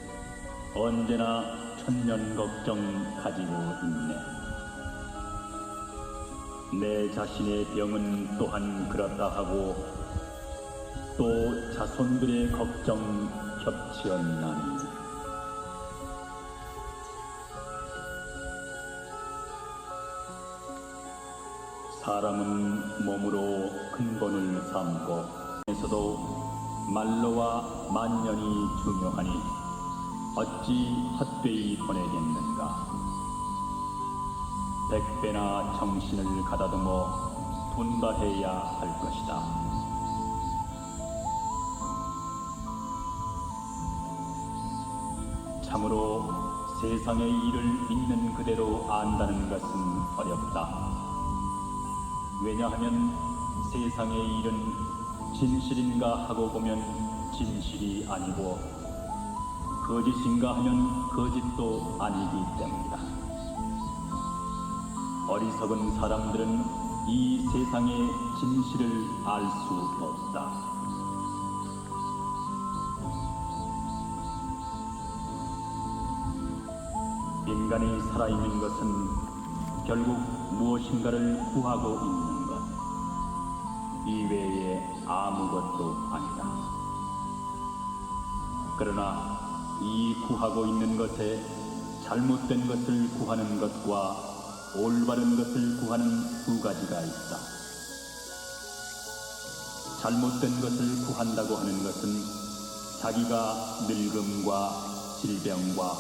언제나 1000년 걱정 가지고 있네. 내 자신의 병은 또한 그렇다 하고 또 자손들의 걱정 겹치었나니 사람은 몸으로 근본을 삼고 에서도 말로와 만년이 중요하니 어찌 헛되이 보내겠는가. 100배나 정신을 가다듬어 분발해야 할 것이다. 참으로 세상의 일을 있는 그대로 안다는 것은 어렵다. 왜냐하면 세상의 일은 진실인가 하고 보면 진실이 아니고 거짓인가 하면 거짓도 아니기 때문이다. 어리석은 사람들은 이 세상의 진실을 알 수 없다. 인간이 살아있는 것은 결국 무엇인가를 구하고 있는 것 이외에 아무것도 아니다. 그러나 이 구하고 있는 것에 잘못된 것을 구하는 것과 올바른 것을 구하는 두 가지가 있다. 잘못된 것을 구한다고 하는 것은 자기가 늙음과 질병과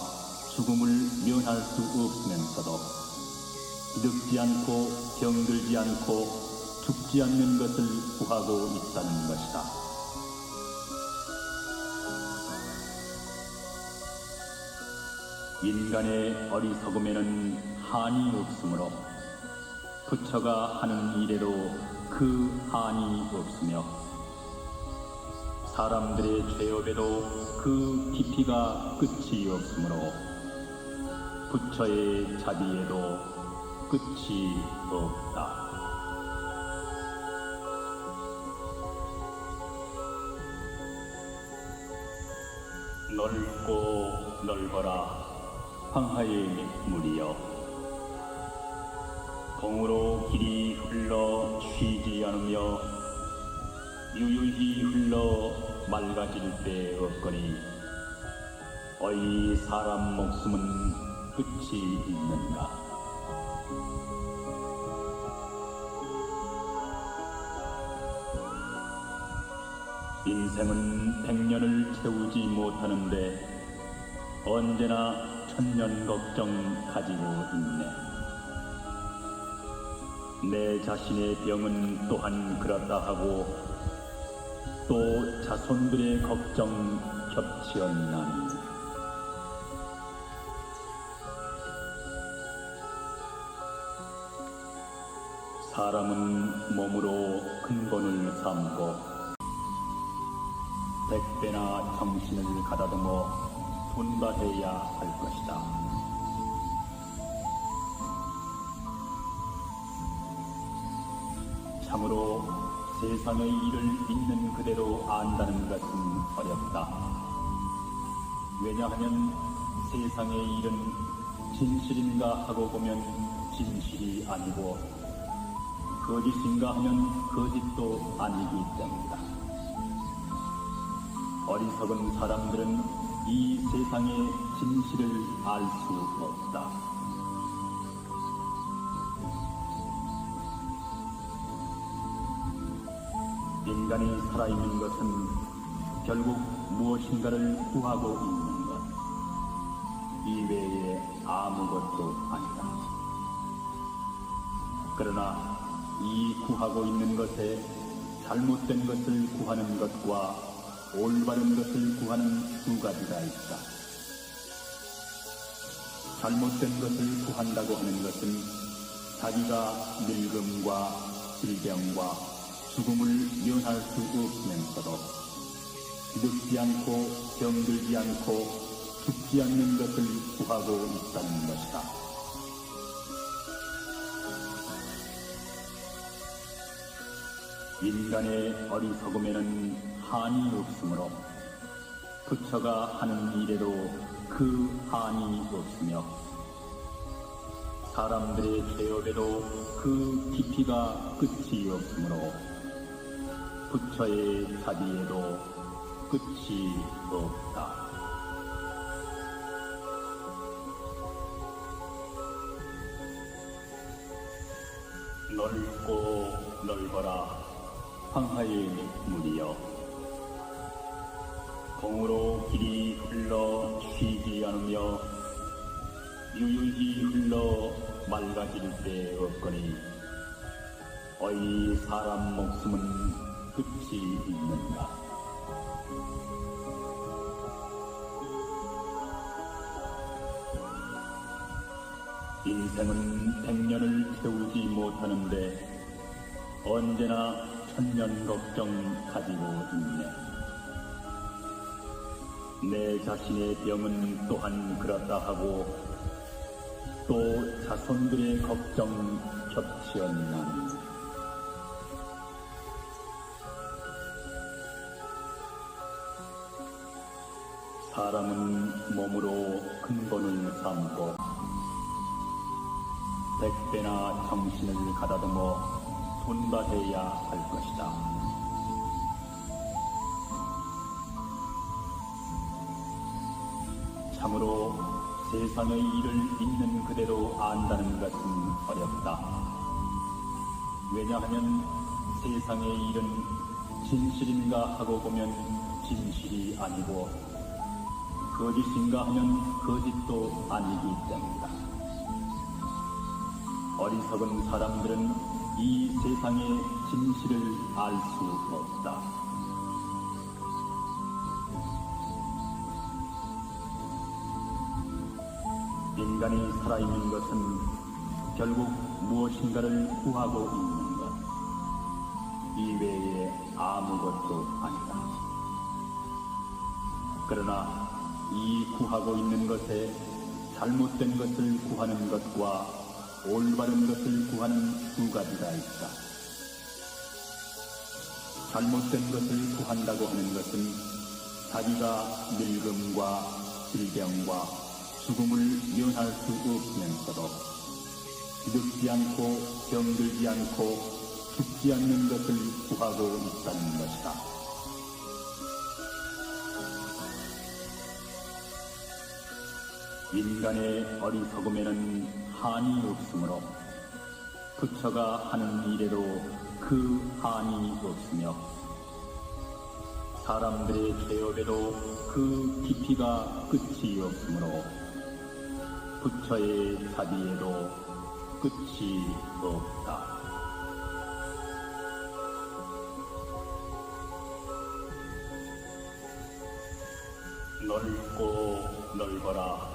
죽음을 면할 수 없으면서도 늙지 않고 병들지 않고 죽지 않는 것을 구하고 있다는 것이다. 인간의 어리석음에는 한이 없으므로 부처가 하는 일에도 그 한이 없으며 사람들의 죄업에도 그 깊이가 끝이 없으므로 부처의 자비에도 끝이 없다. 넓고 넓어라 황하의 물이여, 공으로 길이 흘러 쉬지 않으며 유유히 흘러 맑아질 데 없거니 어이 사람 목숨은 끝이 있는가. 인생은 100년을 채우지 못하는데 언제나 1000년 걱정 가지고 있네. 내 자신의 병은 또한 그렇다 하고 또 자손들의 걱정 겹치었나니 사람은 몸으로 근본을 삼고 100배나 정신을 가다듬어 분발해야 할 것이다. 참으로 세상의 일을 있는 그대로 안다는 것은 어렵다. 왜냐하면 세상의 일은 진실인가 하고 보면 진실이 아니고 거짓인가 하면 거짓도 아니기 때문이다. 어리석은 사람들은 이 세상의 진실을 알 수 없다. 인간이 살아있는 것은 결국 무엇인가를 구하고 있는 것 이외에 아무것도 아니다. 그러나 이 구하고 있는 것에 잘못된 것을 구하는 것과 올바른 것을 구하는 두 가지가 있다. 잘못된 것을 구한다고 하는 것은 자기가 늙음과 질병과 죽음을 면할 수 없으면서도 늙지 않고 병들지 않고 죽지 않는 것을 구하고 있다는 것이다. 인간의 어리석음에는 한이 없으므로 부처가 하는 일에도 그 한이 없으며 사람들의 죄업에도 그 깊이가 끝이 없으므로 부처의 자비에도 끝이 없다. 넓고 넓어라 황하의 물이여, 공으로 길이 흘러 쉬지 않으며 유유히 흘러 맑아질 데 없거니 어이 사람 목숨은 끝이 있는가. 인생은 100년을 채우지 못하는데 언제나 1000년 걱정 가지고 있네. 내 자신의 병은 또한 그렇다 하고 또 자손들의 걱정 겹치었나니 사람은 몸으로 근본을 삼고 100배나 정신을 가다듬어 분발해야 할 것이다. 참으로 세상의 일을 있는 그대로 안다는 것은 어렵다. 왜냐하면 세상의 일은 진실인가 하고 보면 진실이 아니고 거짓인가 하면 거짓도 아니기 때문이다. 어리석은 사람들은 이 세상의 진실을 알 수 없다. 인간이 살아있는 것은 결국 무엇인가를 구하고 있는 것 이외에 아무것도 아니다. 그러나 이 구하고 있는 것에 잘못된 것을 구하는 것과 올바른 것을 구하는 두 가지가 있다. 잘못된 것을 구한다고 하는 것은 자기가 늙음과 질병과 죽음을 면할 수 없으면서도 늙지 않고 병들지 않고 죽지 않는 것을 구하고 있다는 것이다. 인간의 어리석음에는 한이 없으므로 부처가 하는 일에도 그 한이 없으며 사람들의 죄업에도 그 깊이가 끝이 없으므로 부처의 자비에도 끝이 없다. 넓고 넓어라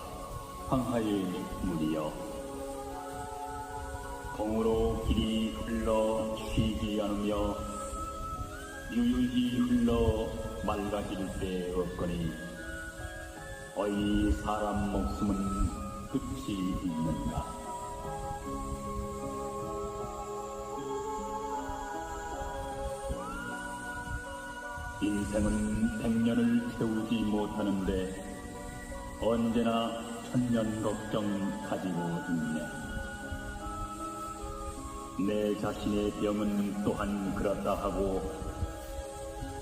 황하의 물이여 공으로 길이 흘러 쉬지 않으며 유유히 흘러 맑아질 데 없거니 어이 사람 목숨은 끝이 있는가. 인생은 100년을 채우지 못하는데 언제나 1000년 걱정 가지고 있네. 내 자신의 병은 또한 그렇다 하고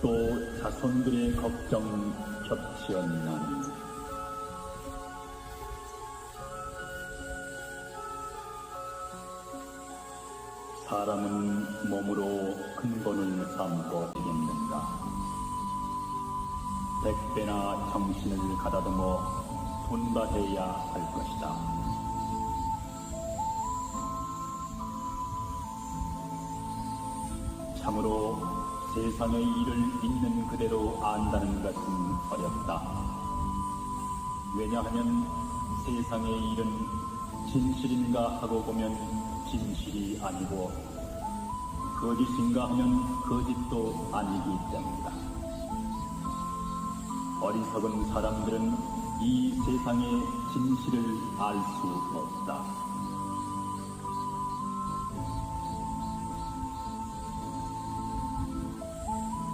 또 자손들의 걱정 겹치었나니 사람은 몸으로 근본을 삼고 되겠는가. 100배나 정신을 가다듬어 분발해야 할 것이다. 참으로 세상의 일을 있는 그대로 안다는 것은 어렵다. 왜냐하면 세상의 일은 진실인가 하고 보면 진실이 아니고 거짓인가 하면 거짓도 아니기 때문이다. 어리석은 사람들은 이 세상의 진실을 알 수 없다.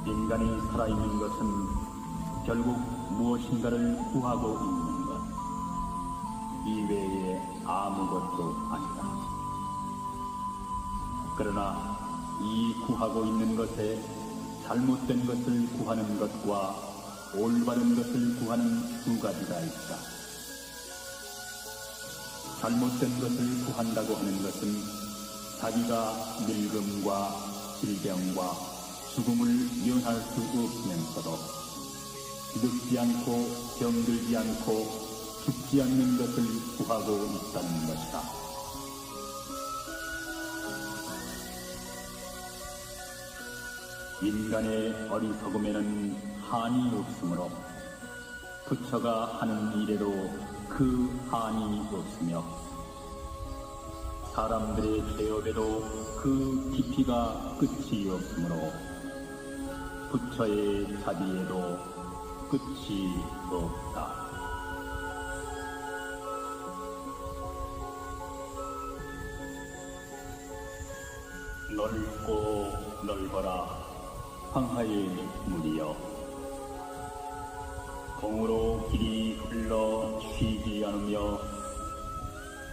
인간이 살아있는 것은 결국 무엇인가를 구하고 있는 것 이외에 아무것도 아니다. 그러나 이 구하고 있는 것에 잘못된 것을 구하는 것과 올바른 것을 구하는 두 가지가 있다. 잘못된 것을 구한다고 하는 것은 자기가 늙음과 질병과 죽음을 면할 수 없으면서도 기득지 않고 병들지 않고 죽지 않는 것을 구하고 있다는 것이다. 인간의 어리석음에는 한이 없으므로 부처가 하는 일에도 그 한이 없으며 사람들의 죄업에도 그 깊이가 끝이 없으므로 부처의 자비에도 끝이 없다. 넓고 넓어라 황하의 물이여, 공으로 길이 흘러 쉬지 않으며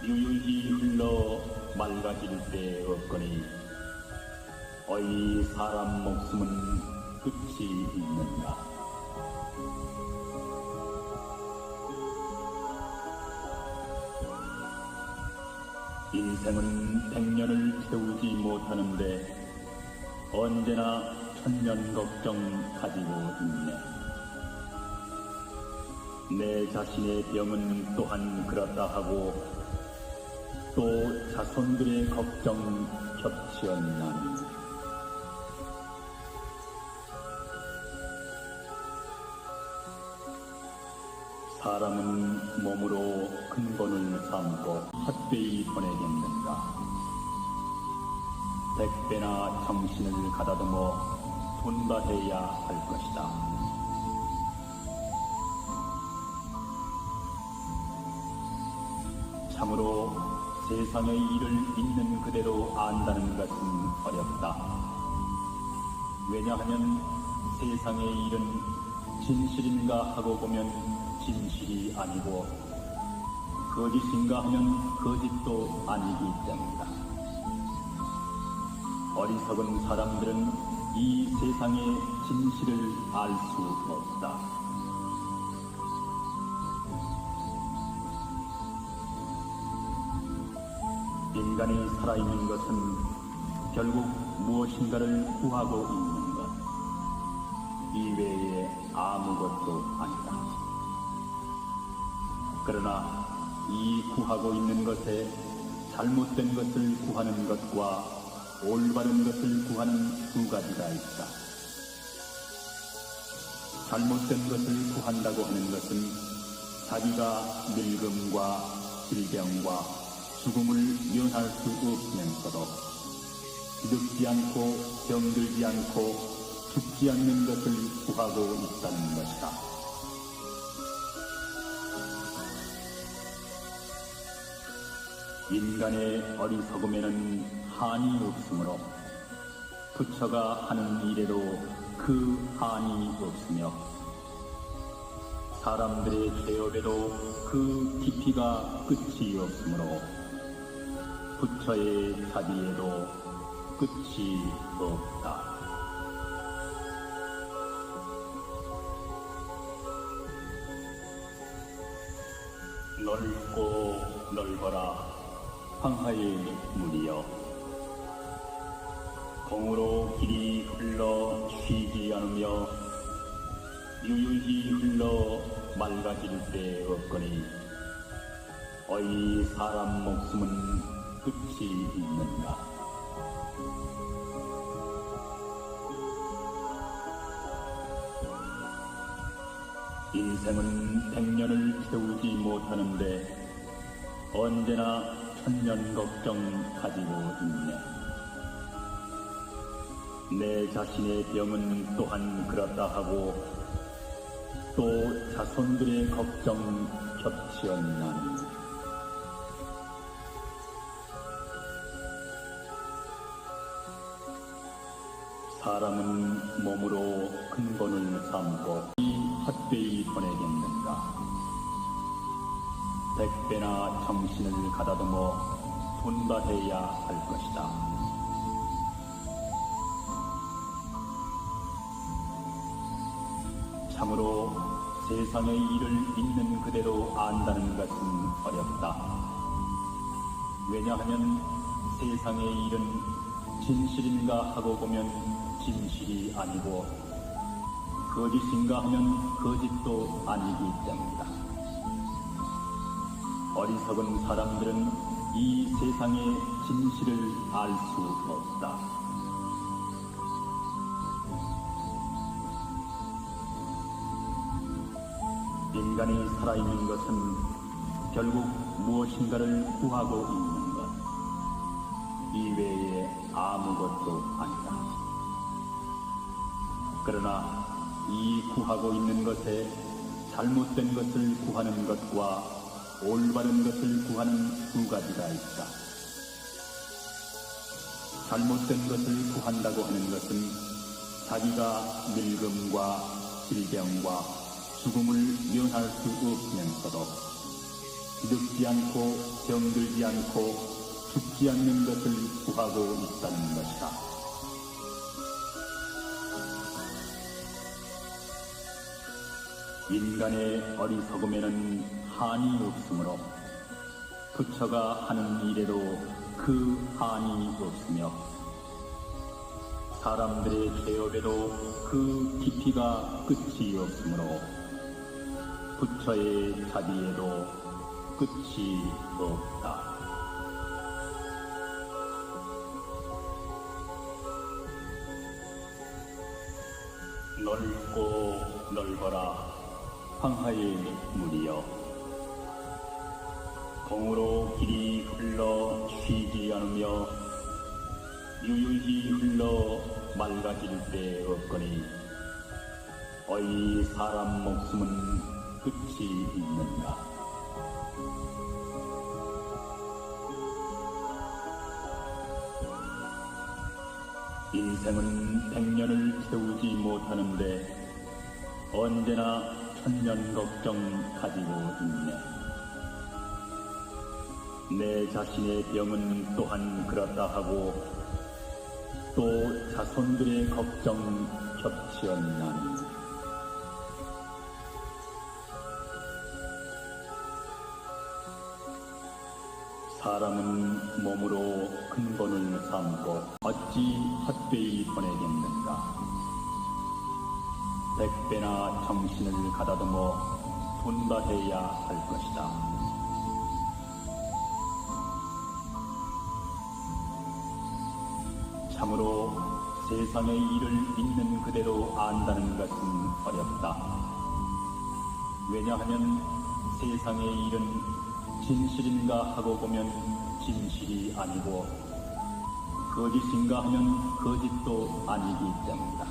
유유히 흘러 맑아질 데 없거니 어이 사람 목숨은 끝이 있는가. 인생은 100년을 채우지 못하는데 언제나 1000년 걱정 가지고 있네. 내 자신의 병은 또한 그렇다 하고 또 자손들의 걱정 겹치었나니 사람은 몸으로 근본을 삼고 헛되이 보내겠는가. 100배나 정신을 가다듬어 분발해야 할 것이다. 참으로 세상의 일을 있는 그대로 안다는 것은 어렵다. 왜냐하면 세상의 일은 진실인가 하고 보면 진실이 아니고 거짓인가 하면 거짓도 아니기 때문이다. 어리석은 사람들은 이 세상의 진실을 알 수 없다. 인간이 살아있는 것은 결국 무엇인가를 구하고 있는 것 이외에 아무것도 아니다. 그러나 이 구하고 있는 것에 잘못된 것을 구하는 것과 올바른 것을 구하는 두 가지가 있다. 잘못된 것을 구한다고 하는 것은 자기가 늙음과 질병과 죽음을 면할 수 없으면서도 기득지 않고 병들지 않고 죽지 않는 것을 구하고 있다는 것이다. 인간의 어리석음에는 한이 없으므로 부처가 하는 일에도 그 한이 없으며 사람들의 죄업에도 그 깊이가 끝이 없으므로 부처의 자비에도 끝이 없다. 넓고 넓어라 황하의 물이여, 공으로 길이 흘러 쉬지 않으며 유유히 흘러 맑아질 데 없거니 어이 사람 목숨은 끝이 있는가. 인생은 100년을 채우지 못하는데 언제나 1000년 걱정 가지고 있네. 내 자신의 병은 또한 그렇다 하고 또 자손들의 걱정 겹치었나니 사람은 몸으로 근본을 삼고 이 헛되이 보내겠는가. 100배나 정신을 가다듬어 분발해야 할 것이다. 참으로 세상의 일을 있는 그대로 안다는 것은 어렵다. 왜냐하면 세상의 일은 진실인가 하고 보면 진실이 아니고 거짓인가 하면 거짓도 아니기 때문이다. 어리석은 사람들은 이 세상의 진실을 알 수 없다. 인간이 살아있는 것은 결국 무엇인가를 구하고 있는 것 이외에 아무것도 아니다. 그러나 이 구하고 있는 것에 잘못된 것을 구하는 것과 올바른 것을 구하는 두 가지가 있다. 잘못된 것을 구한다고 하는 것은 자기가 늙음과 질병과 죽음을 면할 수 없으면서도 늙지 않고 병들지 않고 죽지 않는 것을 구하고 있다는 것이다. 인간의 어리석음에는 한이 없으므로 부처가 하는 일에도 그 한이 없으며 사람들의 죄업에도 그 깊이가 끝이 없으므로 부처의 자비에도 끝이 없다. 넓고 넓어라 황하의 물이여 공으로 길이 흘러 쉬지 않으며 유유히 흘러 맑아질 데 없거니 어이 사람 목숨은 끝이 있는가. 인생은 100년을 채우지 못하는데 언제나 1000년 걱정 가지고 있네. 내 자신의 병은 또한 그렇다 하고 또 자손들의 걱정 겹치었나니 사람은 몸으로 근본을 삼고 어찌 헛되이 보내겠는가. 100배나 정신을 가다듬어 분발해야 할 것이다. 참으로 세상의 일을 있는 그대로 안다는 것은 어렵다. 왜냐하면 세상의 일은 진실인가 하고 보면 진실이 아니고 거짓인가 하면 거짓도 아니기 때문이다.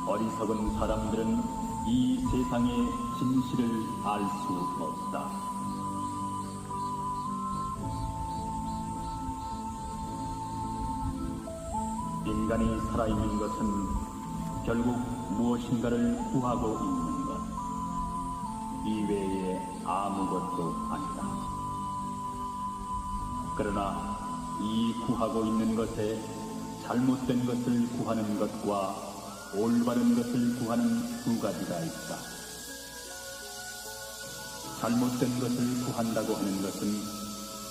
어리석은 사람들은 이 세상의 진실을 알 수 없다. 인간이 살아있는 것은 결국 무엇인가를 구하고 있는 것 이외에 아무것도 아니다. 그러나 이 구하고 있는 것에 잘못된 것을 구하는 것과 올바른 것을 구하는 두 가지가 있다. 잘못된 것을 구한다고 하는 것은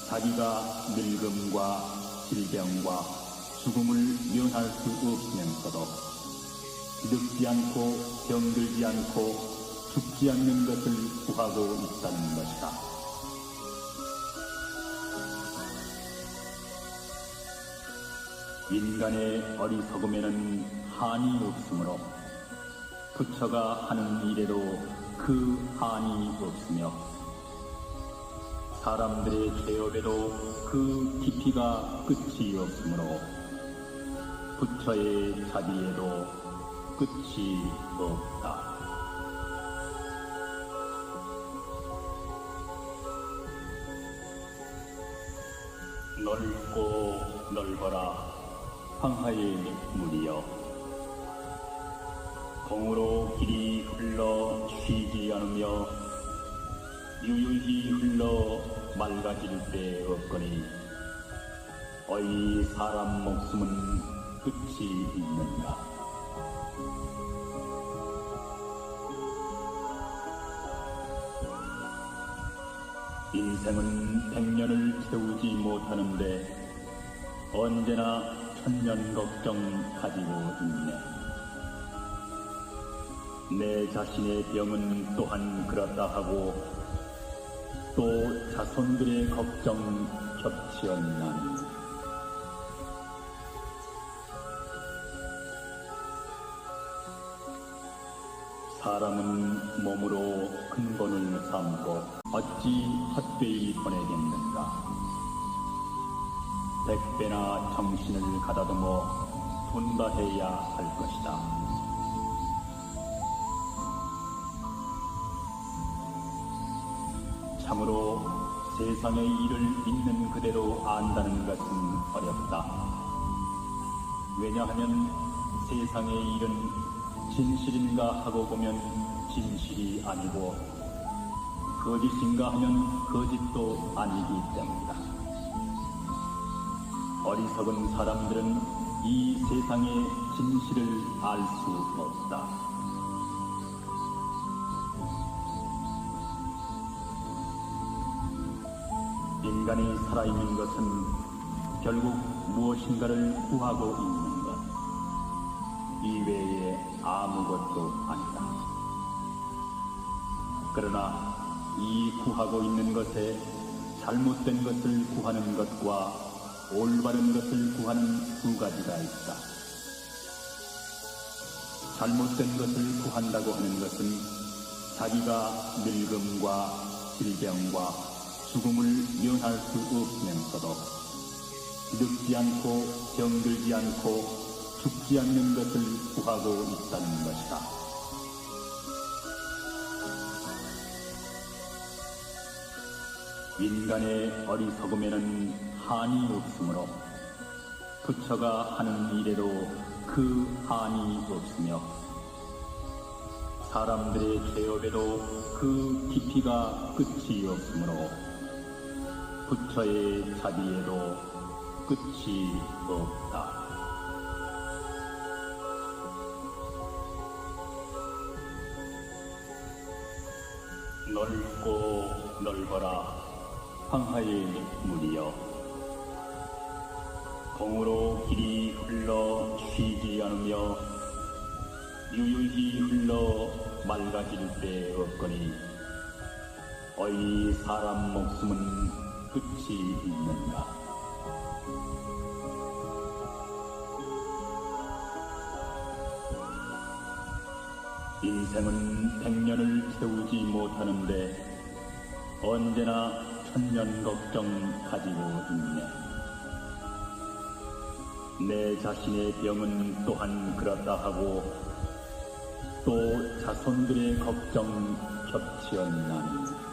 자기가 늙음과 질병과 죽음을 면할 수 없으면서도 늙지 않고 병들지 않고 죽지 않는 것을 구하고 있다는 것이다. 인간의 어리석음에는 한이 없으므로 부처가 하는 일에도 그 한이 없으며 사람들의 죄업에도 그 깊이가 끝이 없으므로 부처의 자비에도 끝이 없다. 넓고 넓어라 황하의 물이여 공으로 길이 흘러 쉬지 않으며 유유히 흘러 맑아질 데 없거니 어이 사람 목숨은 끝이 있는가. 인생은 100년을 채우지 못하는데 언제나 1000년 걱정 가지고 있네. 내 자신의 병은 또한 그렇다 하고 또 자손들의 걱정 겹치었나니 사람은 몸으로 근본을 삼고 어찌 헛되이 보내겠는가. 백배나 정신을 가다듬어 분바해야 할 것이다. 참으로 세상의 일을 있는 그대로 안다는 것은 어렵다. 왜냐하면 세상의 일은 진실인가 하고 보면 진실이 아니고 거짓인가 하면 거짓도 아니기 때문이다. 어리석은 사람들은 이 세상의 진실을 알 수 없다. 인간이 살아있는 것은 결국 무엇인가를 구하고 있는 것 이외에 아무것도 아니다. 그러나 이 구하고 있는 것에 잘못된 것을 구하는 것과 올바른 것을 구하는 두 가지가 있다. 잘못된 것을 구한다고 하는 것은 자기가 늙음과 질병과 죽음을 면할 수 없으면서도 늙지 않고 병들지 않고 죽지 않는 것을 구하고 있다는 것이다. 인간의 어리석음에는 한이 없으므로 부처가 하는 일에도 그 한이 없으며 사람들의 죄업에도 그 깊이가 끝이 없으므로 부처의 자비에도 끝이 없다. 넓고 넓어라 황하의 물이여 공으로 길이 흘러 쉬지 않으며 유유히 흘러 맑아질 데 없거니 어이 사람 목숨은 끝이 있는가. 인생은 100년을 채우지 못하는데 언제나 1000년 걱정 가지고 있네. 내 자신의 병은 또한 그렇다 하고 또 자손들의 걱정 겹치었나니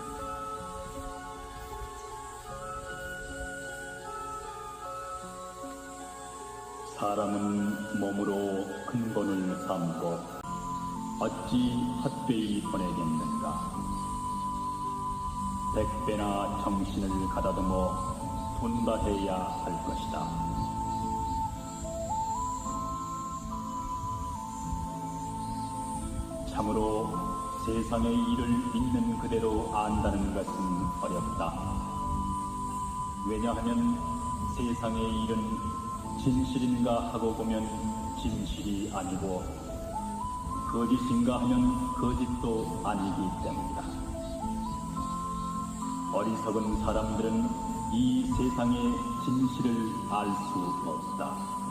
사람은 몸으로 근본을 삼고 어찌 헛되이 보내겠는가. 백배나 정신을 가다듬어 분바해야 할 것이다. 참으로 세상의 일을 있는 그대로 안다는 것은 어렵다. 왜냐하면 세상의 일은 진실인가 하고 보면 진실이 아니고 거짓인가 하면 거짓도 아니기 때문이다. 어리석은 사람들은 이 세상의 진실을 알 수 없다.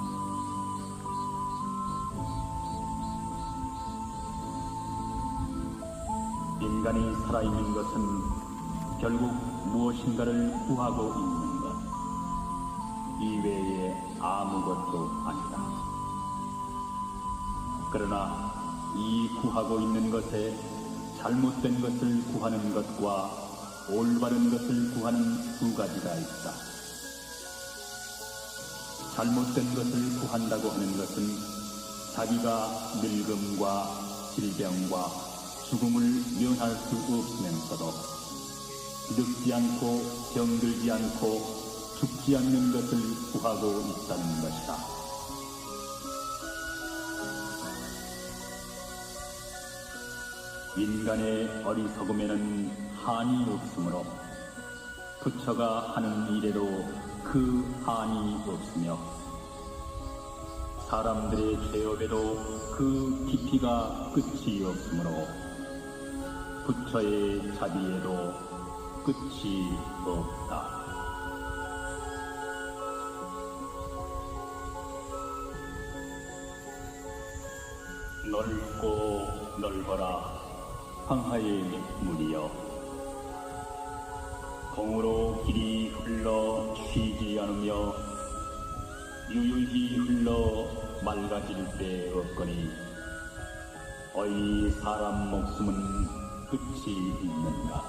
인간이 살아있는 것은 결국 무엇인가를 구하고 있는 것 이외에 아무것도 아니다. 그러나 이 구하고 있는 것에 잘못된 것을 구하는 것과 올바른 것을 구하는 두 가지가 있다. 잘못된 것을 구한다고 하는 것은 자기가 늙음과 질병과 죽음을 면할 수 없으면서도 늙지 않고 병들지 않고 죽지 않는 것을 구하고 있다는 것이다. 인간의 어리석음에는 한이 없으므로 부처가 하는 일에도 그 한이 없으며 사람들의 죄업에도 그 깊이가 끝이 없으므로 부처의 자비에도 끝이 없다. 넓고 넓어라 황하의 물이여, 공으로 길이 흘러 쉬지 않으며 유유히 흘러 맑아질 데 없거니 어이 사람 목숨은 끝이 있는가.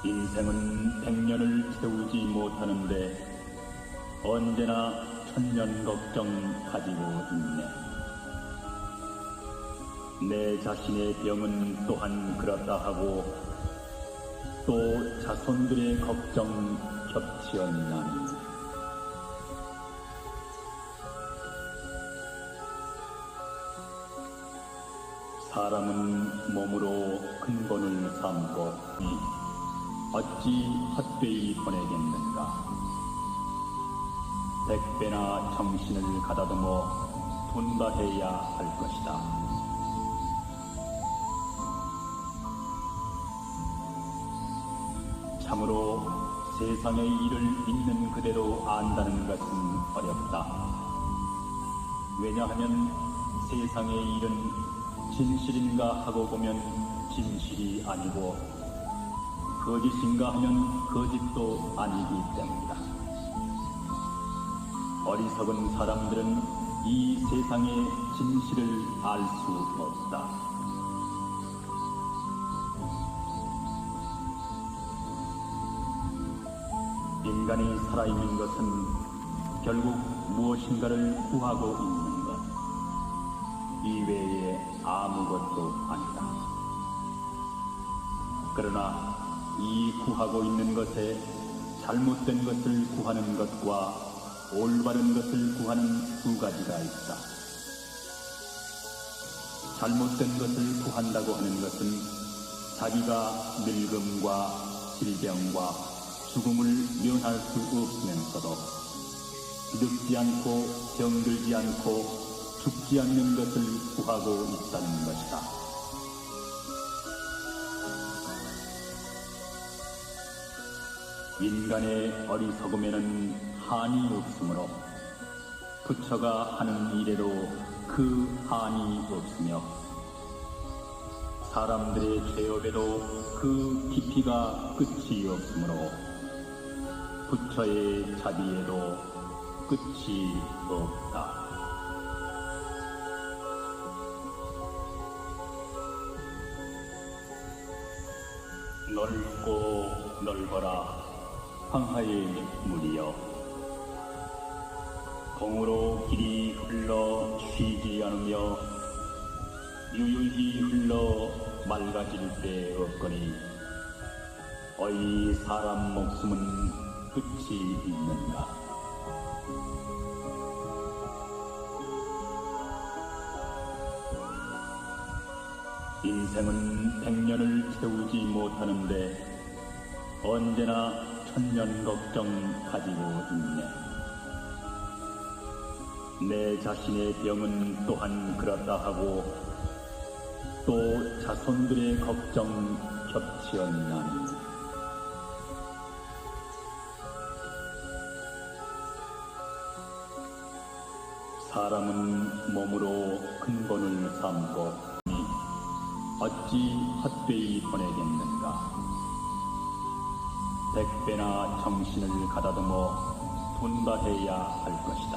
인생은 100년을 채우지 못하는데 언제나 1000년 걱정 가지고 있네. 내 자신의 병은 또한 그렇다 하고 또 자손들의 걱정 겹치었나니 사람은 몸으로 근본을 삼고 어찌 헛되이 보내겠는가. 100배나 정신을 가다듬어 분발해야 할 것이다. 참으로 세상의 일을 있는 그대로 안다는 것은 어렵다. 왜냐하면 세상의 일은 진실인가 하고 보면 진실이 아니고 거짓인가 하면 거짓도 아니기 때문이다. 어리석은 사람들은 이 세상의 진실을 알 수 없다. 인간이 살아있는 것은 결국 무엇인가를 구하고 있는 것 이외에 아무것도 아니다. 그러나 이 구하고 있는 것에 잘못된 것을 구하는 것과 올바른 것을 구하는 두 가지가 있다. 잘못된 것을 구한다고 하는 것은 자기가 늙음과 질병과 죽음을 면할 수 없으면서도 늙지 않고 병들지 않고 죽지 않는 것을 구하고 있다는 것이다. 인간의 어리석음에는 한이 없으므로 부처가 하는 일에도 그 한이 없으며 사람들의 죄업에도 그 깊이가 끝이 없으므로 부처의 자비에도 끝이 없다. 넓고 넓어라 황하의 물이여, 공으로 길이 흘러 쉬지 않으며 유유히 흘러 맑아질 데 없거니 어이 사람 목숨은 끝이 있는가. 인생은 100년을 채우지 못하는데 언제나 1000년 걱정 가지고 있네. 내 자신의 병은 또한 그렇다 하고 또 자손들의 걱정 겹치었나니 사람은 몸으로 근본을 삼고 어찌 헛되이 보내겠는가. 100배나 정신을 가다듬어 분발해야 할 것이다.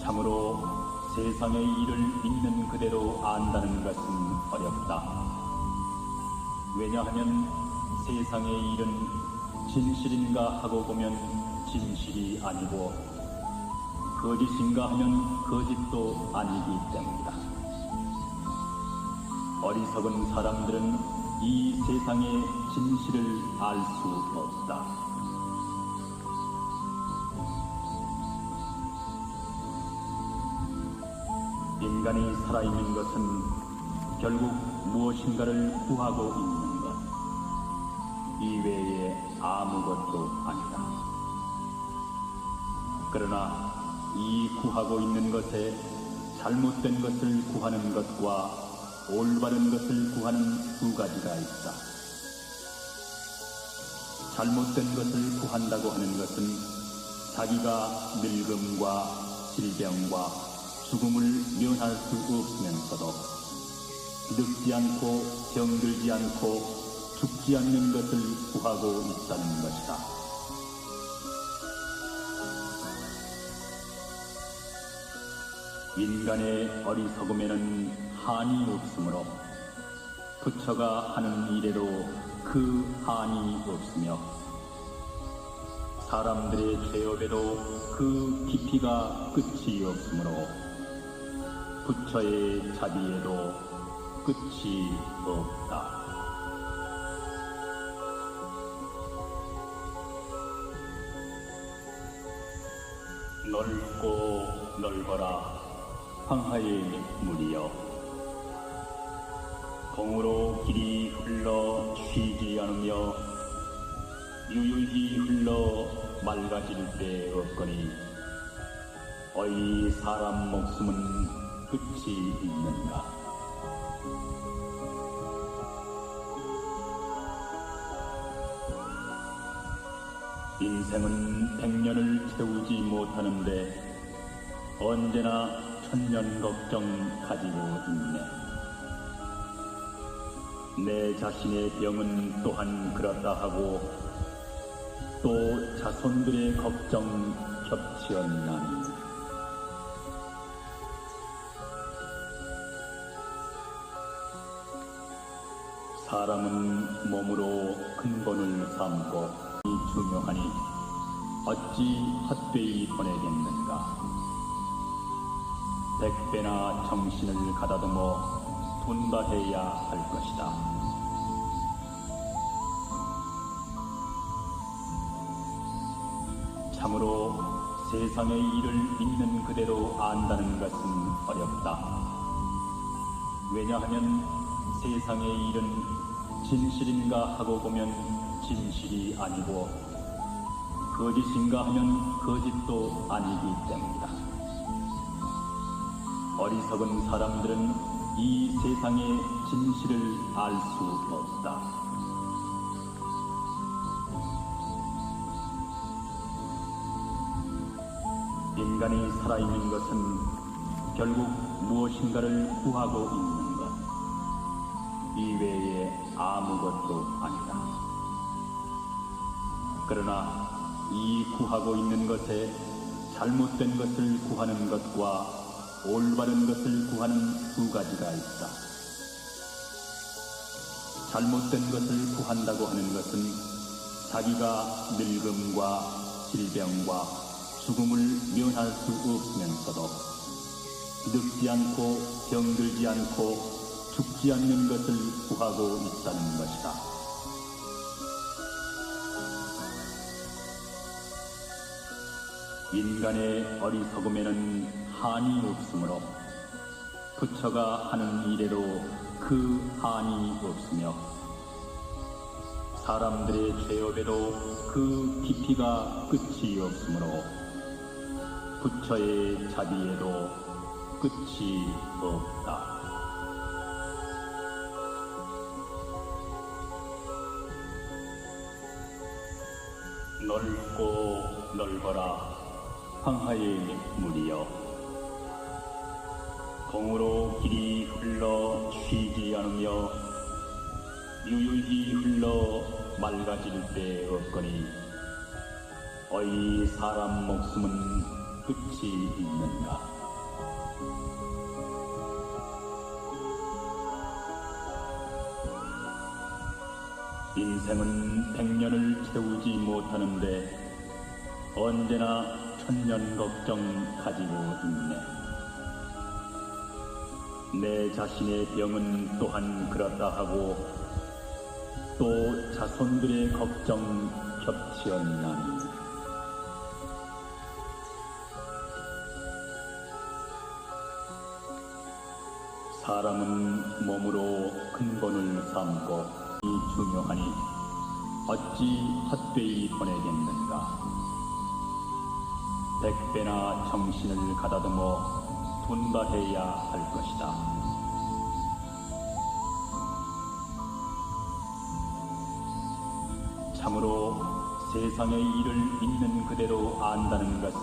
참으로 세상의 일을 있는 그대로 안다는 것은 어렵다. 왜냐하면 세상의 일은 진실인가 하고 보면 진실이 아니고 거짓인가 하면 거짓도 아니기 때문이다. 어리석은 사람들은 이 세상의 진실을 알 수 없다. 인간이 살아있는 것은 결국 무엇인가를 구하고 있는 것 이외에 아무것도 아니다. 그러나 이 구하고 있는 것에 잘못된 것을 구하는 것과 올바른 것을 구하는 두 가지가 있다. 잘못된 것을 구한다고 하는 것은 자기가 늙음과 질병과 죽음을 면할 수 없으면서도 늙지 않고 병들지 않고 죽지 않는 것을 구하고 있다는 것이다. 인간의 어리석음에는 한이 없으므로 부처가 하는 일에도 그 한이 없으며 사람들의 죄업에도 그 깊이가 끝이 없으므로 부처의 자비에도 끝이 없다. 넓고 넓어라 황하의 물이여, 공으로 길이 흘러 쉬지 않으며 유유히 흘러 맑아질 데 없거니 어이 사람 목숨은 끝이 있는가. 인생은 100년을 채우지 못하는데 언제나 1000년 걱정 가지고 있네. 내 자신의 병은 또한 그렇다 하고 또 자손들의 걱정 겹치었나니 사람은 몸으로 근본을 삼고 중요하니 어찌 헛되이 보내겠는가. 100배나 정신을 가다듬어 분발해야 할 것이다. 참으로 세상의 일을 있는 그대로 안다는 것은 어렵다. 왜냐하면 세상의 일은 진실인가 하고 보면 진실이 아니고 거짓인가 하면 거짓도 아니기 때문이다. 어리석은 사람들은 이 세상의 진실을 알 수 없다. 인간이 살아있는 것은 결국 무엇인가를 구하고 있는 것 이외에 아무것도 아니다. 그러나 이 구하고 있는 것에 잘못된 것을 구하는 것과 올바른 것을 구하는 두 가지가 있다. 잘못된 것을 구한다고 하는 것은 자기가 늙음과 질병과 죽음을 면할 수 없으면서도 늙지 않고 병들지 않고 죽지 않는 것을 구하고 있다는 것이다. 인간의 어리석음에는 한이 없으므로 부처가 하는 일에도 그 한이 없으며 사람들의 죄업에도 그 깊이가 끝이 없으므로 부처의 자비에도 끝이 없다. 넓고 넓어라 황하의 물이여, 공으로 길이 흘러 쉬지 않으며 유유히 흘러 맑아질 데 없거니 어이 사람 목숨은 끝이 있는가. 인생은 100년을 채우지 못하는데 언제나 1000년 걱정 가지고 있네. 내 자신의 병은 또한 그렇다 하고 또 자손들의 걱정 겹치었나니 사람은 몸으로 근본을 삼고 이 중요하니 어찌 헛되이 보내겠는가. 백배나 정신을 가다듬어 분발해야 할 것이다. 참으로 세상의 일을 있는 그대로 안다는 것은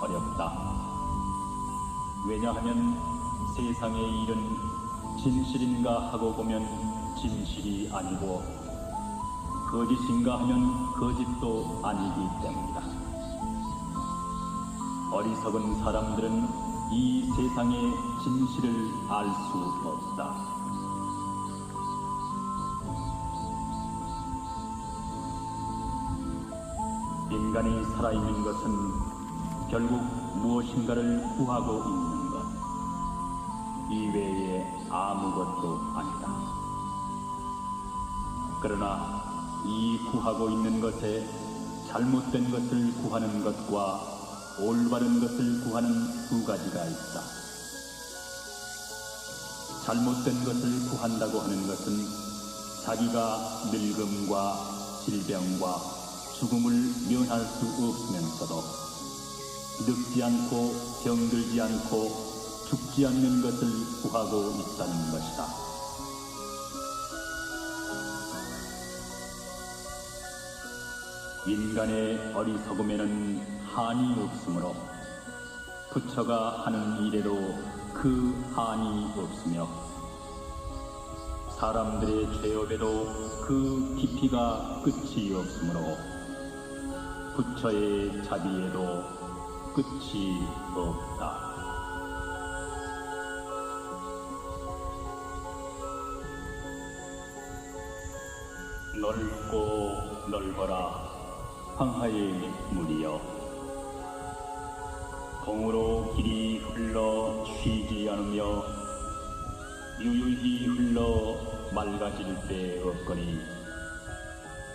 어렵다. 왜냐하면 세상의 일은 진실인가 하고 보면 진실이 아니고 거짓인가 하면 거짓도 아니기 때문이다. 어리석은 사람들은 이 세상의 진실을 알 수 없다. 인간이 살아있는 것은 결국 무엇인가를 구하고 있는 것 이외에 아무것도 아니다. 그러나 이 구하고 있는 것에 잘못된 것을 구하는 것과 올바른 것을 구하는 두 가지가 있다. 잘못된 것을 구한다고 하는 것은 자기가 늙음과 질병과 죽음을 면할 수 없으면서도 늙지 않고 병들지 않고 죽지 않는 것을 구하고 있다는 것이다. 인간의 어리석음에는 한이 없으므로 부처가 하는 일에도 그 한이 없으며 사람들의 죄업에도 그 깊이가 끝이 없으므로 부처의 자비에도 끝이 없다. 넓고 넓어라 황하의 물이여, 공으로 길이 흘러 쉬지 않으며 유유히 흘러 맑아질 데 없거니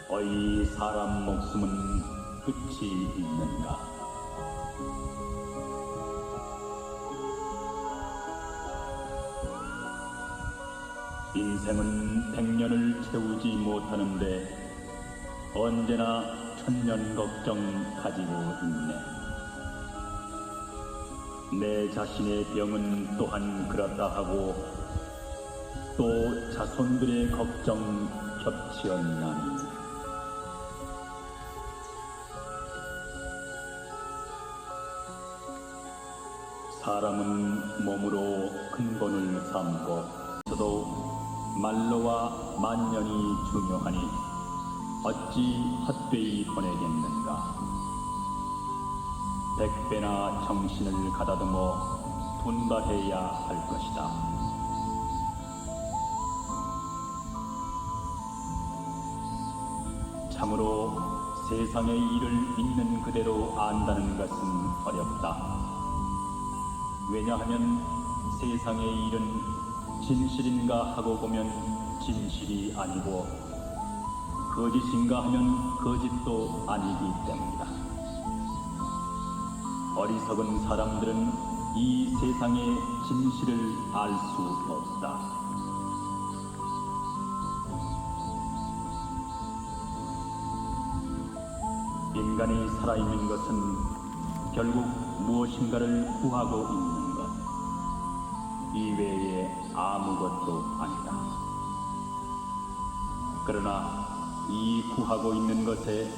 어이 사람 목숨은 끝이 있는가. 인생은 100년을 채우지 못하는데 언제나 1000년 걱정 가지고 있네. 내 자신의 병은 또한 그렇다 하고 또 자손들의 걱정 겹치었나니 사람은 몸으로 근본을 삼고 저도 말로와 만년이 중요하니 어찌 헛되이 보내겠는가. 백배나 정신을 가다듬어 분발해야 할 것이다. 참으로 세상의 일을 있는 그대로 안다는 것은 어렵다. 왜냐하면 세상의 일은 진실인가 하고 보면 진실이 아니고 거짓인가 하면 거짓도 아니기 때문이다. 어리석은 사람들은 이 세상의 진실을 알 수 없다. 인간이 살아있는 것은 결국 무엇인가를 구하고 있는 것 이외에 아무것도 아니다. 그러나 이 구하고 있는 것에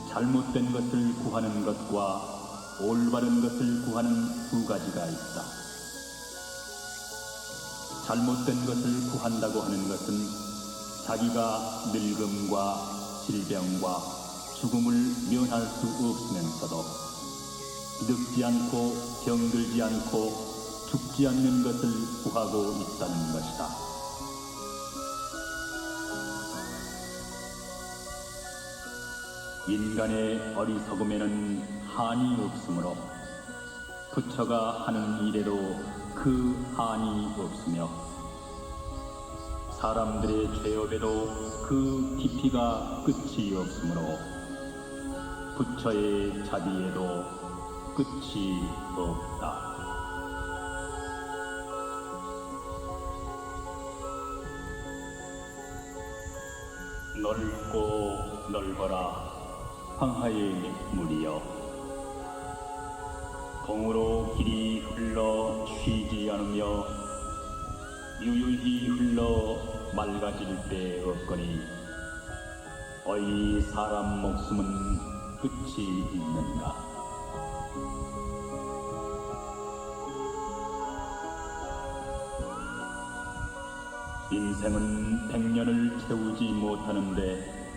잘못된 것을 구하는 것과 올바른 것을 구하는 두 가지가 있다. 잘못된 것을 구한다고 하는 것은 자기가 늙음과 질병과 죽음을 면할 수 없으면서도 늙지 않고 병들지 않고 죽지 않는 것을 구하고 있다는 것이다. 인간의 어리석음에는 한이 없으므로 부처가 하는 일에도 그 한이 없으며 사람들의 죄업에도 그 깊이가 끝이 없으므로 부처의 자비에도 끝이 없다. 넓고 넓어라 황하의 물이여, 동으로 길이 흘러 쉬지 않으며 유유히 흘러 맑아질 데 없거니 어이 사람 목숨은 끝이 있는가. 인생은 100년을 채우지 못하는데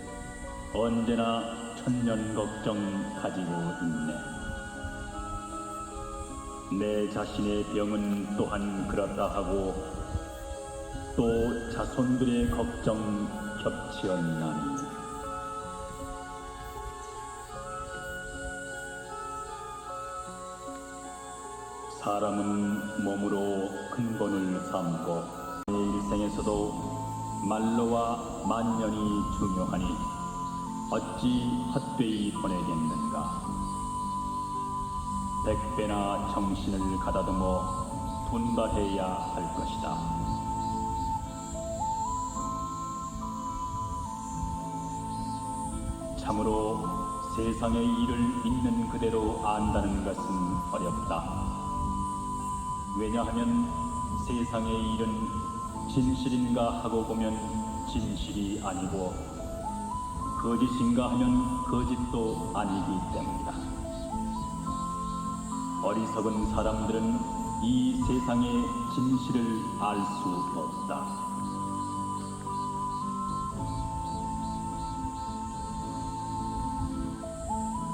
언제나 1000년 걱정 가지고 있네. 내 자신의 병은 또한 그렇다 하고 또 자손들의 걱정 겹치었나니 사람은 몸으로 근본을 삼고 일생에서도 말로와 만년이 중요하니 어찌 헛되이 보내겠는가. 100배나 정신을 가다듬어 분발해야 할 것이다. 참으로 세상의 일을 있는 그대로 안다는 것은 어렵다. 왜냐하면 세상의 일은 진실인가 하고 보면 진실이 아니고 거짓인가 하면 거짓도 아니기 때문이다. 어리석은 사람들은 이 세상의 진실을 알 수 없다.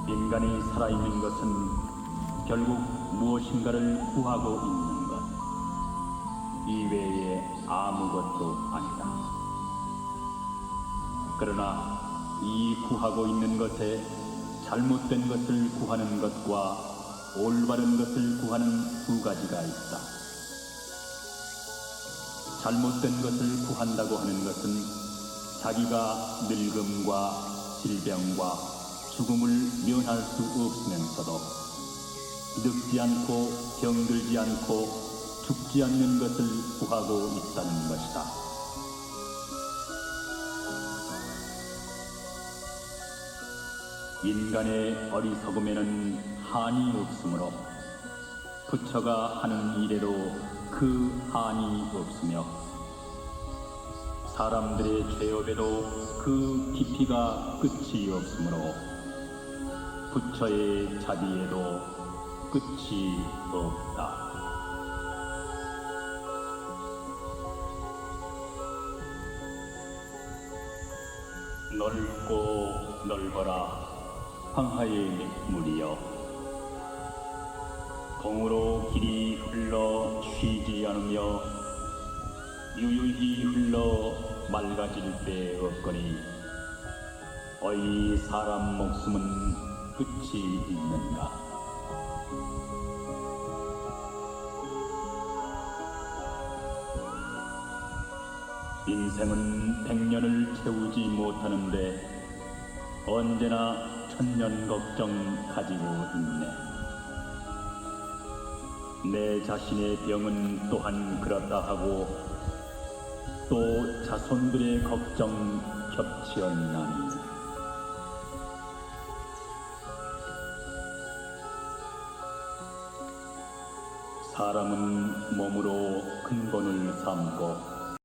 인간이 살아있는 것은 결국 무엇인가를 구하고 있는 것 이외에 아무것도 아니다. 그러나 이 구하고 있는 것에 잘못된 것을 구하는 것과 올바른 것을 구하는 두 가지가 있다. 잘못된 것을 구한다고 하는 것은 자기가 늙음과 질병과 죽음을 면할 수 없으면서도 늙지 않고 병들지 않고 죽지 않는 것을 구하고 있다는 것이다. 인간의 어리석음에는 한이 없으므로 부처가 하는 일에도 그 한이 없으며 사람들의 죄업에도 그 깊이가 끝이 없으므로 부처의 자비에도 끝이 없다. 넓고 넓어라 황하의 물이여, 동으로 길이 흘러 쉬지 않으며 유유히 흘러 맑아질 데 없거니 어이 사람 목숨은 끝이 있는가. 인생은 100년을 채우지 못하는데 언제나 1000년 걱정 가지고 있네. 내 자신의 병은 또한 그렇다 하고 또 자손들의 걱정 겹치었나니 사람은 몸으로 근본을 삼고